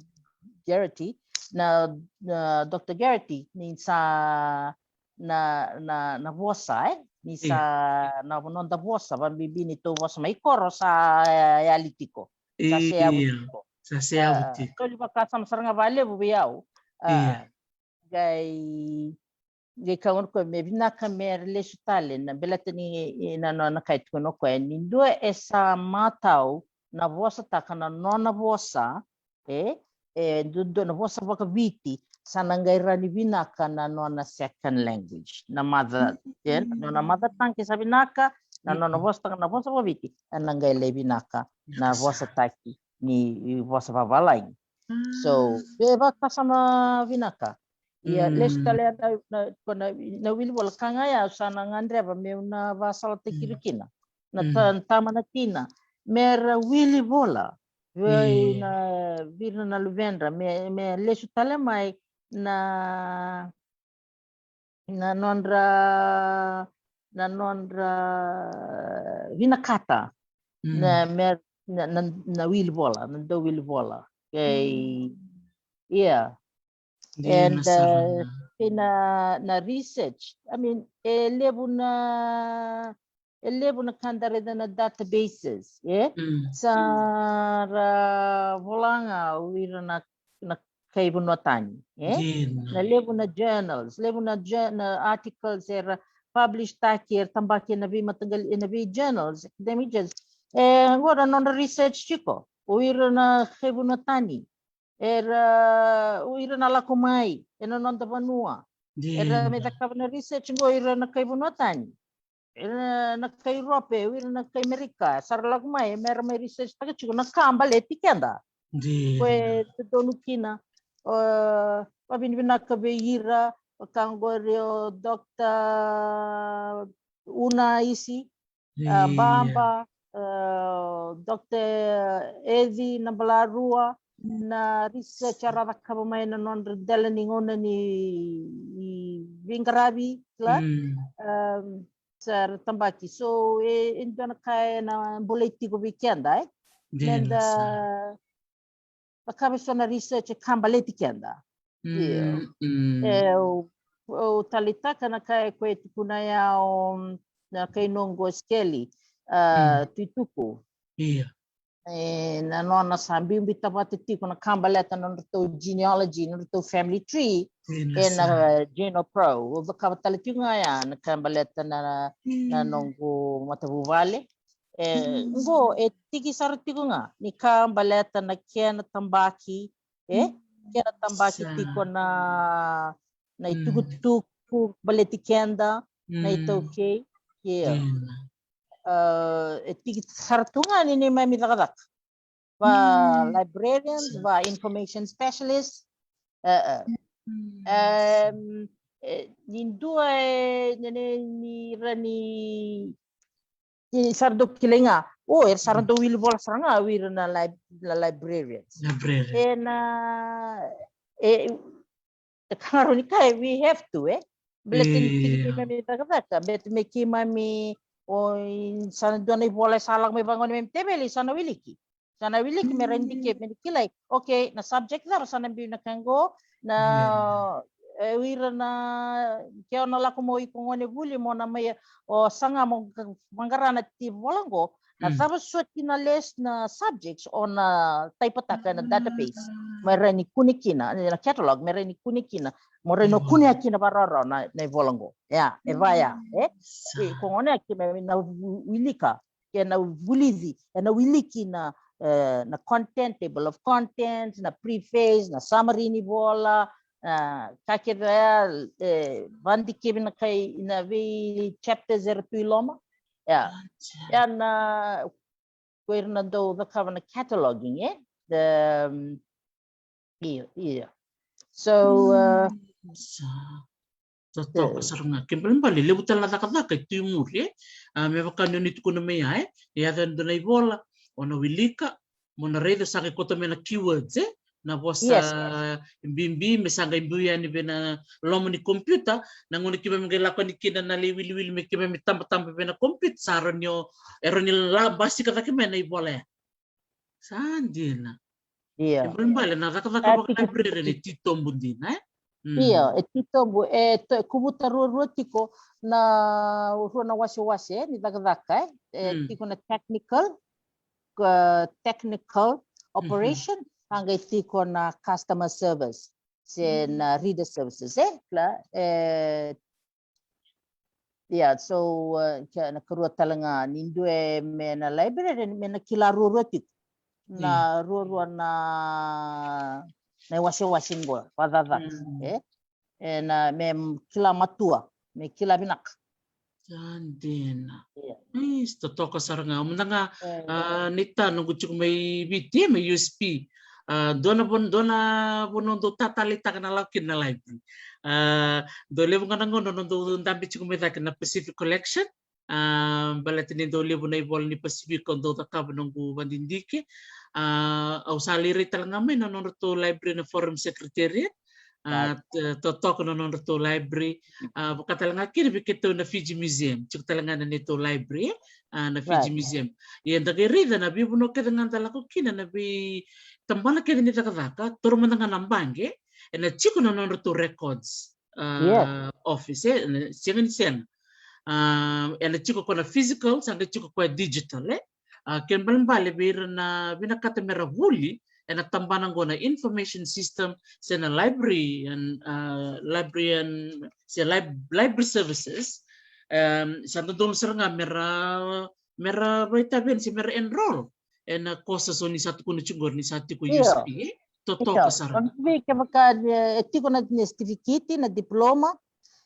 Garrity na Dr. Garrity ni sa na vosa ni sa na nonda vosa van bibi ni to vosa mai Koro sa yalitiko sa sea butiko sa sea butiko to liba kasam saranga valevu biau gai kawan ko me Vinaka mer le sutale na belatani na kai tuku no ko ni do esa matau na vosa taka na nona vosa do na vosa vakaviti sanangaira ni Vinaka na nona second language na mother nona mother tongue sa Vinaka na nona vosa taka na vosa vakaviti anangai le Vinaka na vosa taki ni vosa vavalai so beba kasama Vinaka ia lestale na wili wala kanga ya sana ngandreva me una vasala tekirikina na tamana tina mera wili vola na virna na luvendra me lesu tale mai na nanondra Vinaka na wili vola, na wili vola. Okay. Yeah. And na research, I mean, elevo na kandare na databases, yeah. Sa volanga uira na kaibu no tani, yeah. Na levo na journals, levo na articles era published aqui tambaki na vi matagal na vi journals, academic journals. Agora non research chico, uira na kaibu no tani. Era uira na lakomai, ena non da vanua. Era me da na research ngo ira na kaibu no tani. Era na kai Europe, uira na kai Amerika, sar lakomai, mera mai research taka chico na kamba leti kenda. Kwe tonu kina. Vinaka Veira, Kangorio, Dr. Una isi, Bamba, Dr. Edi Nabalarua, na research arava kabamay na non dalaning ona ni Vingarabi, sa tambaki. So, indo na kaya na boleti ko bikenda, Nenda acaba só na research kambaleti kenda. O talitaka na kai kwetu kuna ya na kai nongo skeli tuituku. Na nona sambimbi tabati tiko na kambaleta no to genealogy no to family tree na genopro. O acaba talitunga ya na kambaleta na nongo matavuvale. Ngo tiki sartigo nga ni kambaleta na kena tambaki kena tambaki tiko na itugutuku baleti kenda na ito okay tiki sartunga ni mami dagadak va librarians va information specialists nindua ni rani sardo kilenga sardo wili vola saranga wir na librarians karoni kai we have to bletin tiki mami dagaka bet meki mami sana dona vola salang me bangon mem tebeli sana wiliki merendike medikilai okay na subject dar sana bi na kango na wira na kaya na lako mo ikongone buli mo na may sanga mo mangarana ti volango na tapos suot na list na subjects o na taipataka na database may kunikina na catalog may kunikina mo reno kunikina bararo na volango evaya kongone aki na wilika kaya na wulizi na wiliki na content, table of contents, na preface, na summary ni vola, kakira bandi kibin na kay na vi chapter 02 loma. Na where na do the cover na cataloging so Totoka sarunga kimbali bali lebutan la takataka timur me vakano ni tukuno me ya dando na vola ona wilika mona redo sa kota mena keywords na vosa bibi me sanga imbuya ni bena lomo ni computer na ngoni kiba mengela ko ni kina na wili me kiba tamba bena computer saronyo eroni la basi kata kimena ibola sandina kimbali na takataka library ni tito mbundina tito kubuta rotiko na wasi ni dagdaka tiko na technical operation hanggang tiko na customer service na reader services so nakaruwa talanga nindu me na library me na kilaro rotik na ruwa na wasi ngo padada na me kila matua me kila binak Sandina. Totoka saranga. Umunanga nita nunggu cukup may biti may USP. Dona bonondo tatalita kana lakin na library. Dole mo kanang nondo ndambi cukup may takin na Pacific Collection. Balatin ni dole mo na ibol ni Pacific kondo takab nunggu bandindiki. Au saliri talaga may nanono to library na forum secretariat. totoka no to library bakatalanga kini biketo na Fiji Museum talanga na nito library na Fiji Museum ya ndagirida na bibu no keda ngandala ko kina na bi tambala keda ni takavaka toro mandanga nambange na chiko no to records office singa ni sen na chiko kona physical sanga chiko kwa digital ken balambale bir na binakata mera vuli na tambanang gona information system sa na librarian sa library services sa doon sa nga mera vitamin si mera enroll na kosa so ni sa tuko ni chungor ni sa tiko USP totoka sarang ke baka tiko na certificate na diploma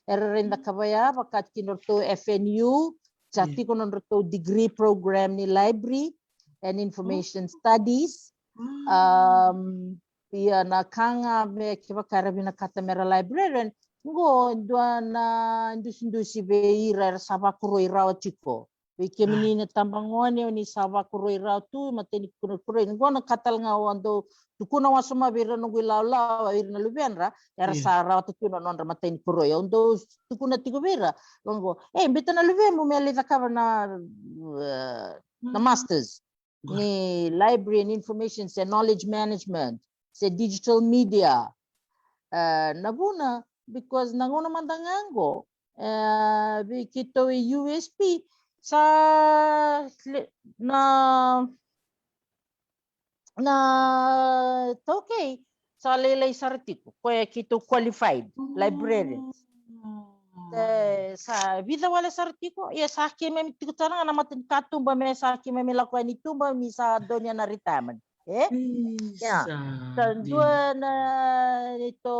rin na kabaya baka kinorto FNU sa tiko na degree program ni library and information studies pia na kanga me kiba karabi na katamera librarian ngo na indusi beira sabakuro irao tiko we kemini na tambangone ni sabakuro irao tu mateni kuro ngo na katal nga wando tukuna wasuma beira no Laucala beira na lubenra era sara tu no nondra mateni kuro ndo tukuna tiko beira ngo mbita na lubemu me le zakava na masters ni library and information sa knowledge management sa digital media nabuna because nangona mandangango bikito USP sa na okay sa lelay sartiko kaya kito qualified librarians sa vida wala sartiko ya sa akin may tiko tarang na matin katumba may sa akin may lakuan ito ba misa donya na retirement sa dua na ito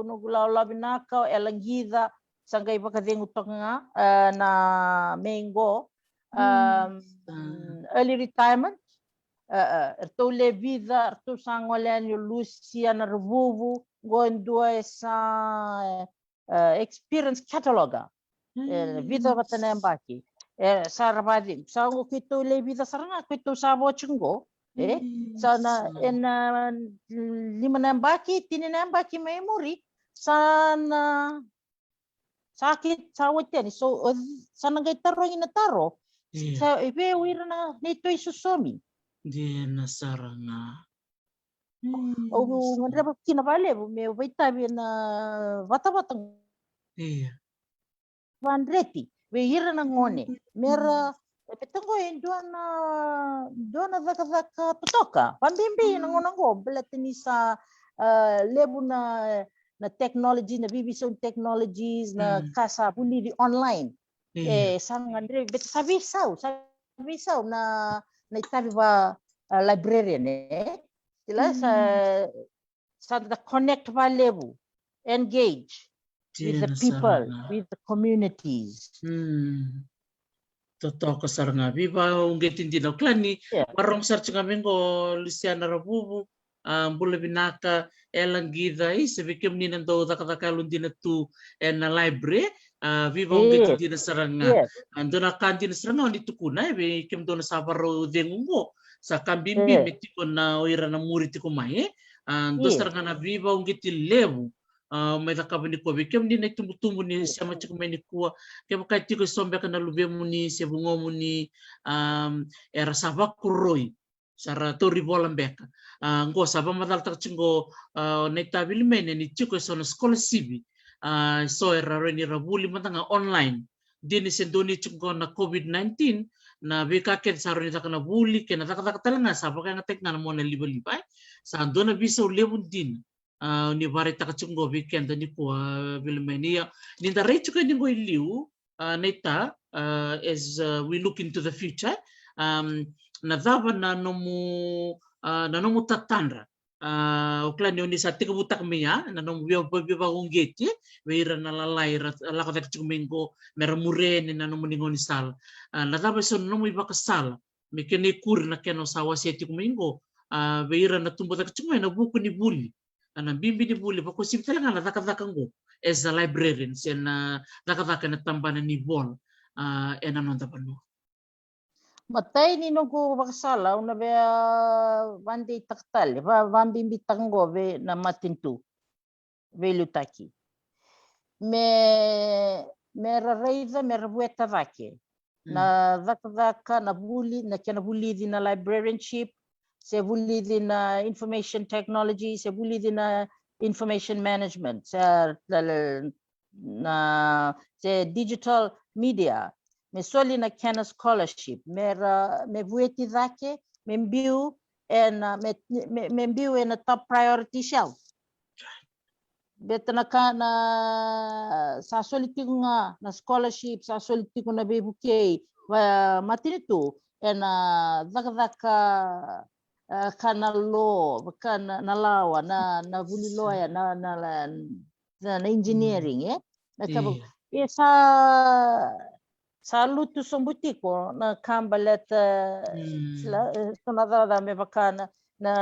nugulaw Vinaka elangida sangay bakading utok nga na mengo early retirement erto le vida erto sangolan yung Lucia na revuvu gondua sa experience cataloga vida batana baki sarabadi sa ngo kito le vida sarana kito sabo chungo sana lima na baki tini na baki memory sana sakit sa watan so sana gay taro ina taro sa ibe wira na nito isusomi di nasaranga ngandra kinabale me vaitabi na vatavatang vandreti we hira na ngone mera petango doana vaka-totoka pambimbi na ngonango belatini sa lebu na technology na bibi so technologies na kasa puli di online sang andre bet sabisaw na itabi ba librarian sila sa the connect ba lebu engage with the people with the communities totoka saranga viva ungetin dino klani warong sarch ngamengo Luciana Rabubu bula Vinaka elangida sebikem ni nando dakakalun dinatu na library viva ungetin dino saranga andona kandi na saranga ni tukuna be kem dona sabaro dengungo sa kambimbi metiko na oira na muri tiko mai ando saranga na viva ungetin lebu may nakabani ko bikem ni tumbutumbu ni sama chiko may ni kuwa kaya makati ko sombe ka na lubemu ni sebungo mo ni era sabak kuroi sara tori vola beka ngo saba madal tak chingo neta Vilimaina ni chiko so na scholarship so era reni rabuli matanga online dini sendoni chingo na COVID-19 na beka ken saro ni takana buli ken takata talanga saba ka ngatek na mo na liba-liba sa ando na bisa ulebun din ni varita kachungo weekend ni ko Vilimaina ni da recho ka ni go iliu neta as we look into the future na dava na nomu tatandra uklani oni sa tika butak miya na nomu biba ungeti weira na lalai la ka kachungo meramure ni na nomu ningoni sal na dava so nomu iba kasal mikene kur na keno sawa seti kumingo weira na tumbo kachungo na buku ni buli ana bimbi ni buli bako sibitala nga nakathakango as a librarian na nakathakan na tambana ni vol nonda pano matay ni nungku bakasala una be bandi taktal ba bimbi tango be na matintu velutaki. Me rareiva, me ravueta vake. Na vakavaka, na vuli, na kena vuli na librarianship, se vuli na information technology, se vuli na information management, na se digital media. Me soli na kena scholarship, me vueti vake, me mbiu in a top priority shelf. Betana ka na sa solitigo nga na scholarship, sa solitigo na bebuke matinitu na vakavaka kana lo kana na lawa na vuliloya na engineering na kabo sa lutu sombutiko na kambalet sonada me vakana na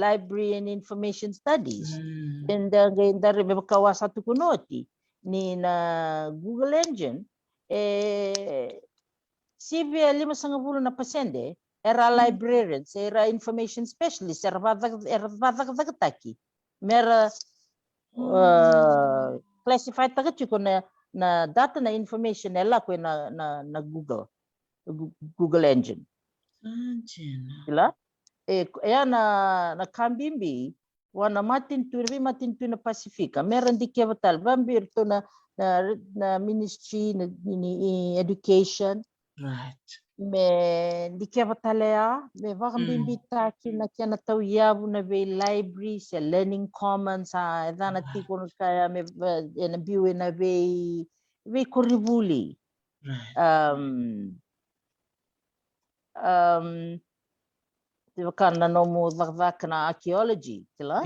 library and information studies. And dari me bakawa satu kunoti ni na Google engine CV 5 na pasende era librarians, era information specialist, era vakataki. Mera classified tagachiko na data na information ela ko na Google engine. Ila na kambimbi wana matintu na pasifika meron di kevatal bambir to na ministry na education, right, me di kevatalea me vakambimbi taki na kena tau yavu na ve library se learning commons dana tiko kaya me na biwe na ve korivuli, kana nomu vakavaka na archaeology tila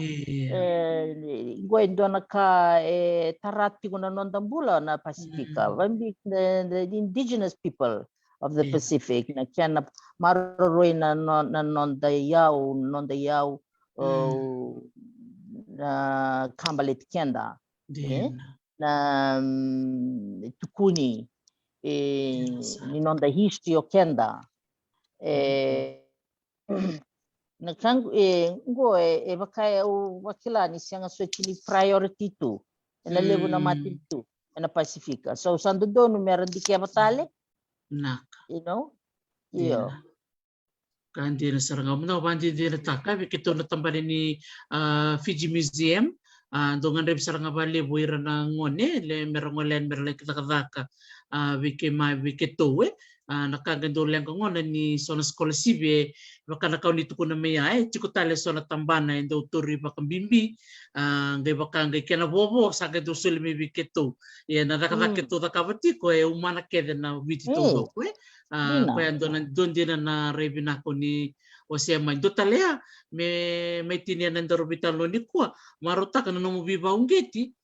dona ka tarati kuna nondambula na pasifika vambi the indigenous people of the Pacific na kiana maroroi na nonda yau na kambalit kenda na tukuni ni nonda history o kenda na kangu ngo vakaya wakila ni sianga swechili priority tu na levu na mati tu na pasifika so sandu donu meron di kia batale you know kandi na saranga mo na bandi dina taka bikito na tambali ni Fiji Museum dongan rep saranga bali buira na ngone le merongolen merle kita bikito nakagando lang ngona ni sona scholarship baka nakaw nito ko na maya tiko tale sona tambana endo turi bakambimbi ngai baka ngai kena bobo sa ke do sul me biketo na nakakito takabati ko umana kede na viti todo ko ando na dondina na rebina ko ni wasea mai do talea me tinia na ndoro bitalo ni ko maruta kana no biba ungeti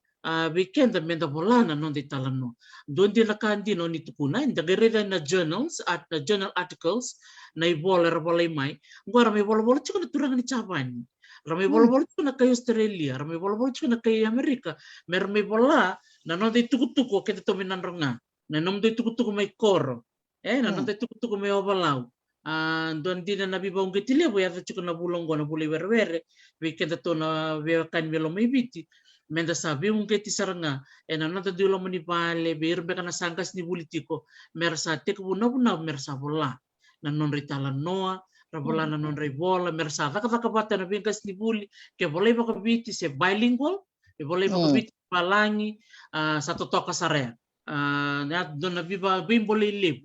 weekend menda volana non Veitalanoa. Dondi na kandi no ni tukuna inda gereda na journals journal articles na ibola mai. Ngora me bola chiko na turanga ni Chavani. Rame bola chiko na kay Australia, rame bola chiko na kay Amerika. Mer me bola na non de tukutuko kete to minanronga. Na non de tukutuko may Koro. Na non de tukutuko may ovalau. Dondi na nabiba ungitile bo ya chiko na bulongo na buli werwere. Weekend to na wekan Lomaiviti. Menda sabi mungkin tisaranga ena nanta diulo mani pale bir beka na sangkas ni politiko mersa tek buna mersa vola na non Veitalanoa rabola na non vola mersa vaka bata na bengkas ni buli ke boleh baka biti se bilingual ke boleh baka biti palangi satu toka sarea na dona biba bim boleh live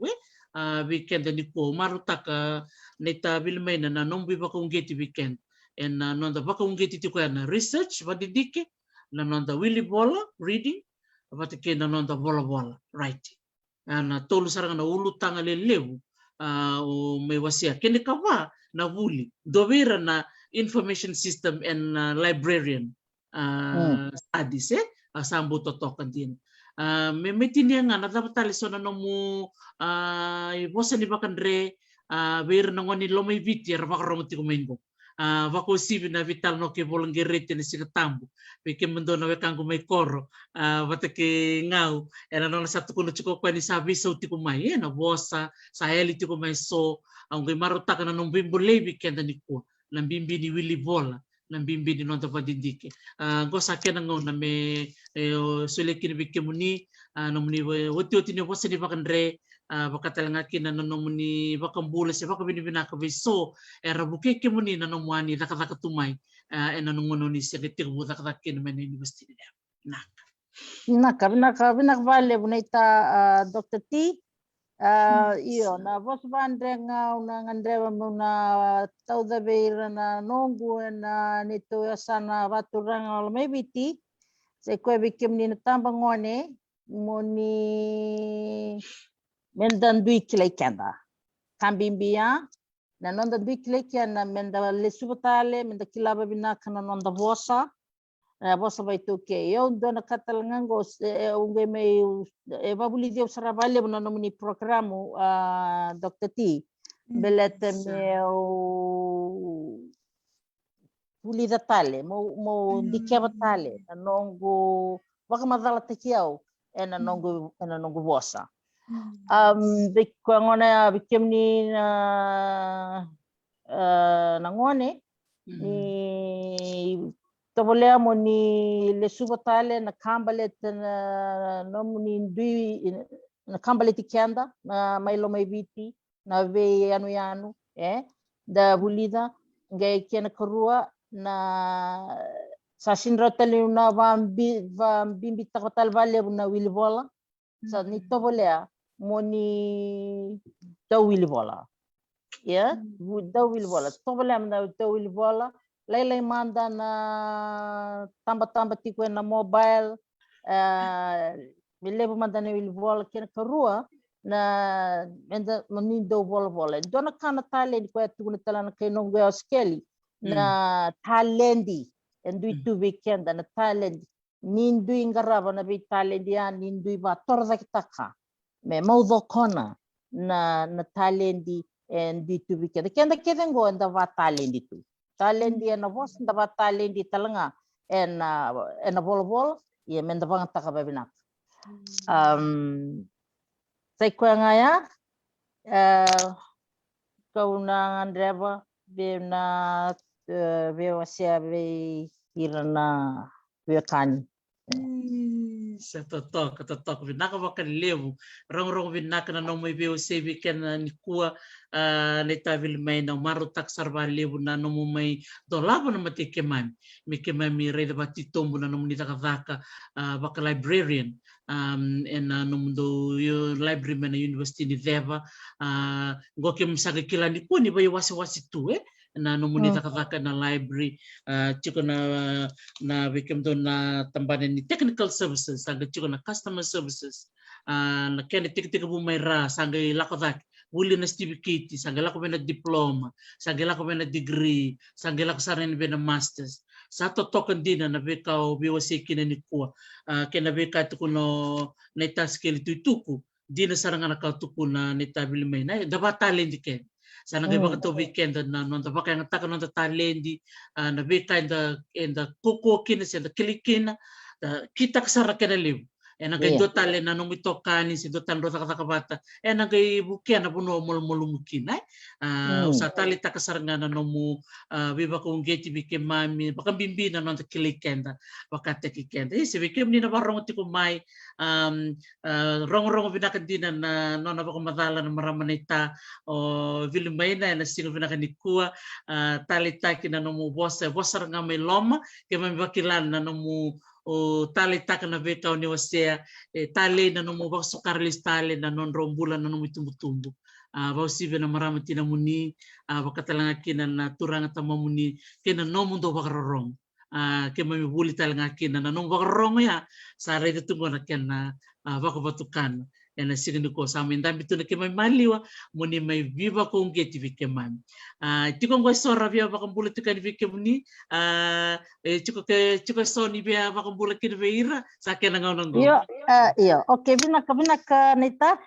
weekend ni ko marutaka neta Vilimaina na non biba ko ngeti weekend en non da baka ngeti tiko na research vadidike na nonda wili vola reading apate ke na nonda volavola writing na tolu saranga na ulu tanga lelevu o me wasea kene kava na vuli dovira na information system and librarian studies sambu totoka din me metinia nga na dapat tali sona nomu bosa ni bakandre ver na ngoni Lomaiviti ar vakarorogo-totoka mengo vako sivi na Veitalanoa ke volanggerete ni sikatambu peke mendo na wekangu mai Koro vatake ngau era nona satu kuno chiko kwa ni sabi so tiko mai na bosa sa heli tiko mai so ang marutaka na nong bimbo lebi kenda ni ko na bimbi ni wili vola na bibi di nonta padidike go sakena ngo na me sule kini bikemuni no muni woti ni wasa di bakandre bakatalanga kina no muni bakambula se bakabini binaka biso era buke kemuni na no mwani dakaka tumai ena no ngono ni se ketik bu dakaka kina men university na Vinaka vale bonita Dr. T. Io na vos vandrenga una ngandreva una tauda beira na nongu na nito yasana vaturanga Lomaiviti se koe bikim ni tamba ngone moni mendan dui kilai kenda kambimbia na nonda dui kilai kenda menda le subotale menda kilaba binaka na nonda vosa vosa vai toke eu dona katalangango unge me babuli dia sarabale na nomini programu Dr. T belete meu pulida tale mo dikeva tale nongo waka madala takiau ena nongo vosa bikongona bikemni na ngone ni tobolea mo ni le subotale na kambale na nomuni ndui na kambale tikianda na mai Lomaiviti na ve yanu da bulida ngai kena korua na sasinra tali na bimbi takotal vale na wili vola sa ni tobolea mo ni da wili vola da wili vola tobolea na da wili vola Lele manda na tamba tiko na mobile levo manda na wili vola kena karua na menda manindo volavola dona kana talent ko tukuna talana kay nongo skeli na talendi endu tu weekend na talent nindu ingarava na be talent ya nindu ba torza kitaka me maudo kona na talendi endu tu weekend kenda kedengo enda va talendi tu talendi na vos nda va talendi talanga ena volavola ye menda bang taka babina sai ko ngaya kau na andreva be na be wasea be irana be kani sa totok Vinaka vakalevu rong Vinaka na no mai veo se weekend ni kua neta Vilimaina maru tak sarva levu na no mai dolabo na mate kemami me kemami reda batitombu na no munita kavaka vaka librarian en no mundo library na Universiti ni Ceva ngoke msaga kila ni kuni bai wasi tu na no munita kavaka na library chiko na weekend na tambane ni technical services sanga chiko na customer services na kene tik bu mai ra sanga lakodak wili na certificate sanga lako na diploma sanga lako na degree sanga lako sarin na masters sa to token dina na beka o biwase kina ni kuwa kena beka tuku no neta skill tuku dina saranga na tuku na neta Vilimaina da batalendi ken sana ngai baka to weekend na nonta baka yang taka nonta talendi na beka enda koko kina senda kilikina kita kasara kena liu ngai do tale na no mitokani si do tan do taka bata ngai bukia na puno mol mukina usa tale taka saranga na no mu biba ko ngeti bike mami baka bimbi na nonta kilikenda baka tekikenda si bike ni na barong tiko mai rong Vinaka dina na nona baka madala na marama neta o Vilimaina na Sinuvaca ni kua tale taki na no mu bosa nga mai loloma ke mai bakilan na no mu o tale taka na veka o ni wasea tale na no mo bakso karlis tale na non rombula na no mitumbu bausive na marama tina muni bakatalanga kina na turanga tamamuni kena no mundo vakarorogo ke mai buli talanga kina na no vakarorogo ya sare de tungo na kena vakabatukan ena signi ko sa min dambi tuna ke mai maliwa muni mai viva ko ngeti vike mami tiko ngoi sora via vakambula tukani vike muni chiko soni via vakambula kini veira sa kena ngaunango iyo okay Vinaka nita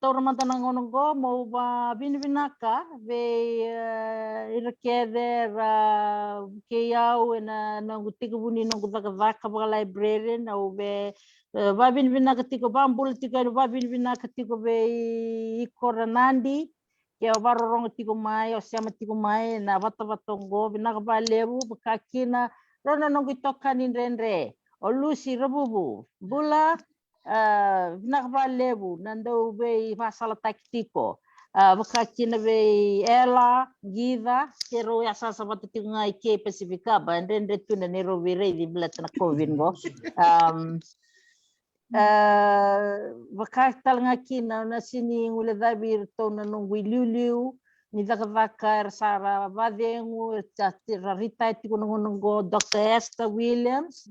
tora mantana ngonongo mo ba Vinaka ve irakede ra ke yau ena nangu tiko buni nangu vaka librarian au ve va Vinaka tiko bambul tiko va Vinaka tiko ve ikora nandi ke o vakarorogo-tiko mai o siama tiko mai na vatavatongo Vinaka vakalevu vakakina rona nongo itokani renre o lusi rabubu bula Vinaka vakalevu nando ve vasala tiko vakakina ve ela gida kero yasa sabata tiko ngai ke pasifika ba renre tuna nero virei di belatna covid go vakatalanga kina na sini ngule dabir to na nung wiliu ni daka sara vadengu rarita tiko nungo Dr. Esther Williams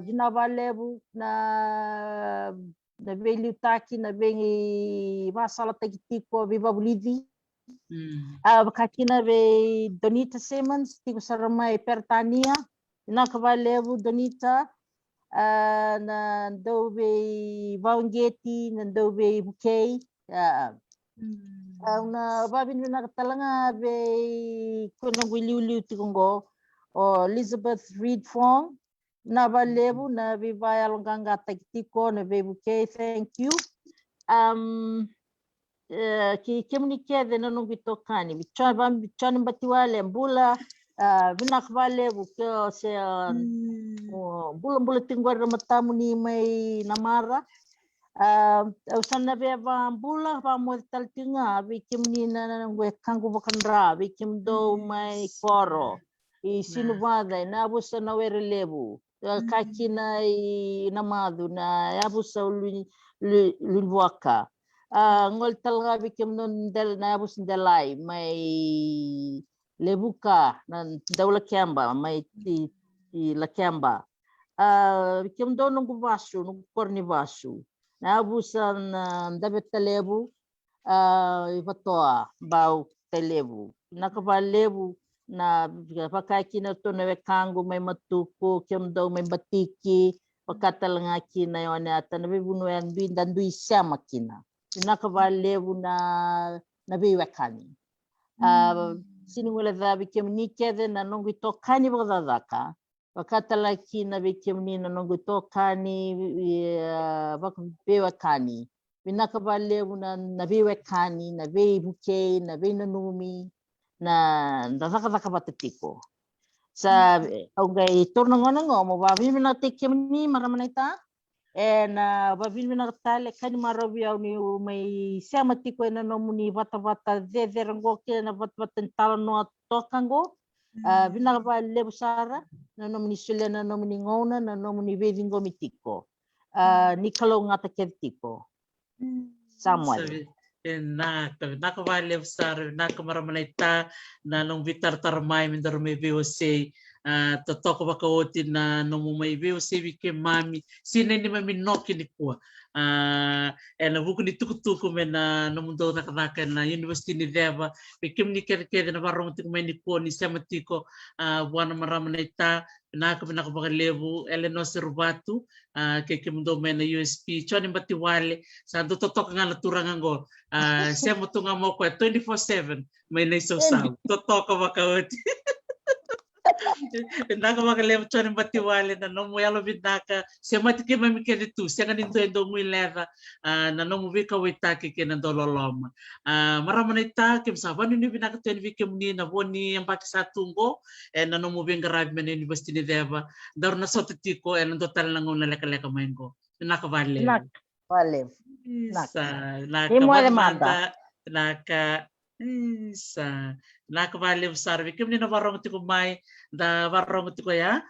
Vinaka vakalevu na veliu taki na vengi vasala tiko viva bulidi vakakina ve Donita Simmons tiko sarama pertania Vinaka vakalevu Donita na dove vaungeti na dove bukei na babin na talanga be kono wiliu tikongo o Elizabeth Reed Fong na vakalevu na vivaya longanga tiko na be bukei thank you ki kemunike de na nungu tokani bichani batiwale mbula Vinaka vakalevu ke se bula tinggal matamu ni mai namara usana beba bula ba mo taltinga bikim ni na ngwe kangu bakandra bikim do mai Koro I Sinuvaca na abusa na werelebu kakina I namadu na abusa Sinuvaca ngol talga bikim non del na abus delai mai lebuka na daula kamba mai I la kamba bikim do nungu vasu nungu korni vasu na abusan dabe telebu ivatoa bau telebu Vinaka vakalevu na pakakina to na kangu mai matuku kem do mai batiki pakatalanga kina yone ata na bibunu yan bindandu isama kina Vinaka vakalevu na biwekani siningula da bikim nikede na nungu tokani bagdadaka Wakatalaki na bikim na nungu tokani bewakani Vinaka vakalevu na bewakani na bukei na nanumi na daka batatiko sa okay turno ngono mo babin na tikim ni maramanaita na babin na tale kani marabi au ni mai siama tiko na nomuni vata de rangoke na vat talanoa tokango Vinaka vakalevu sara na nomuni sule na nomuni ngona na nomuni vedingo mitiko ni kalau ngata tiko Samuel Vinaka vakalevu sara Vinaka maramanaita na nung vitar mai mindar me VOC totoko bakaoti na nomu mai VOC bikim mami sine ni mami noki ni kua na buku ni tuku me na nomundo nakaka na University ni Ceva bikim ni kere na varong tiko mai ni kua ni siama tiko buana maramanaita Vinaka vakalevu Eleanor Serubatu ke mundo me na USP choni batiwale sa do totoka ngala turangango siamo tunga mo ko 24/7 may na isosaw totoka bakaoti Vinaka vakalevu choni batiwale na nomu yalo Vinaka siama tike mami kere tu sianga nindo muileva na nomu vika witaki ke na loloma maramanaita ke msavani ni Vinaka teni vike muni na boni ambaki satungo na nomu vingarabi me na University ni Ceva dar na sotetiko na total na ngona leka maingo Vinaka vakalevu Isa naka vakalevu sar bikim ni na varong tiko mai da varong tiko ya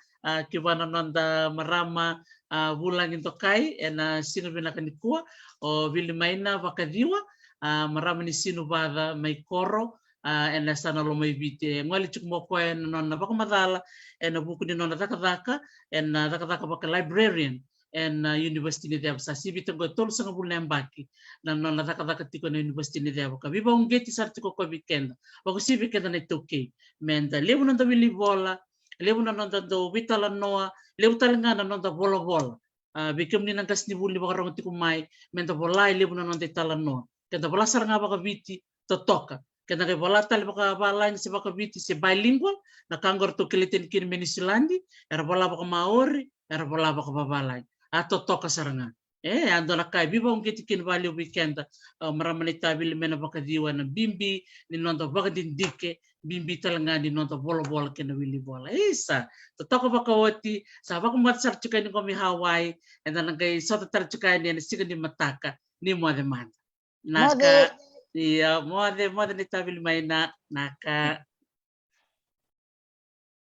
kiwana nonda marama bulang intokai na sinu Vinaka ni kua o Vilimaina Vakaciwa marama ni Sinuvaca mai Koro na sana Lomaiviti ngwali chukmo ko na bakamadala na buku ni nona daka na daka baka librarian University ni Ceva sa sibita go tol sa ngabul baki na nona daka tiko na University ni Ceva ka biba ungeti sa tiko ko weekend wa ko sibika na itoke menda lebu na wili vola lebu na nonda do Veitalanoa lebu talanga na nonda volavola bikim ni nangkas ni buli bakarong tiko mai menda vola lebu na nonda Veitalanoa kenda vola saranga baka viti totoka kenda ke vola tal baka balain se baka viti se bilingual na kangor to kiliten kin menisilandi era vola baka maori era vola baka babalai totoka saranga ando na kai biba un kiti kin vali weekend marama ni ta Vilimaina Vakaciwa na bimbi ni nonto vakadindike bimbi talanga ni nonto volavola kena wili vola isa to toko vakawati sa vakamat sar chukai ni komi Hawaii and then ngai sota tar chukai ni siga ni mataka ni mode manda naka ia mode ni ta Vilimaina naka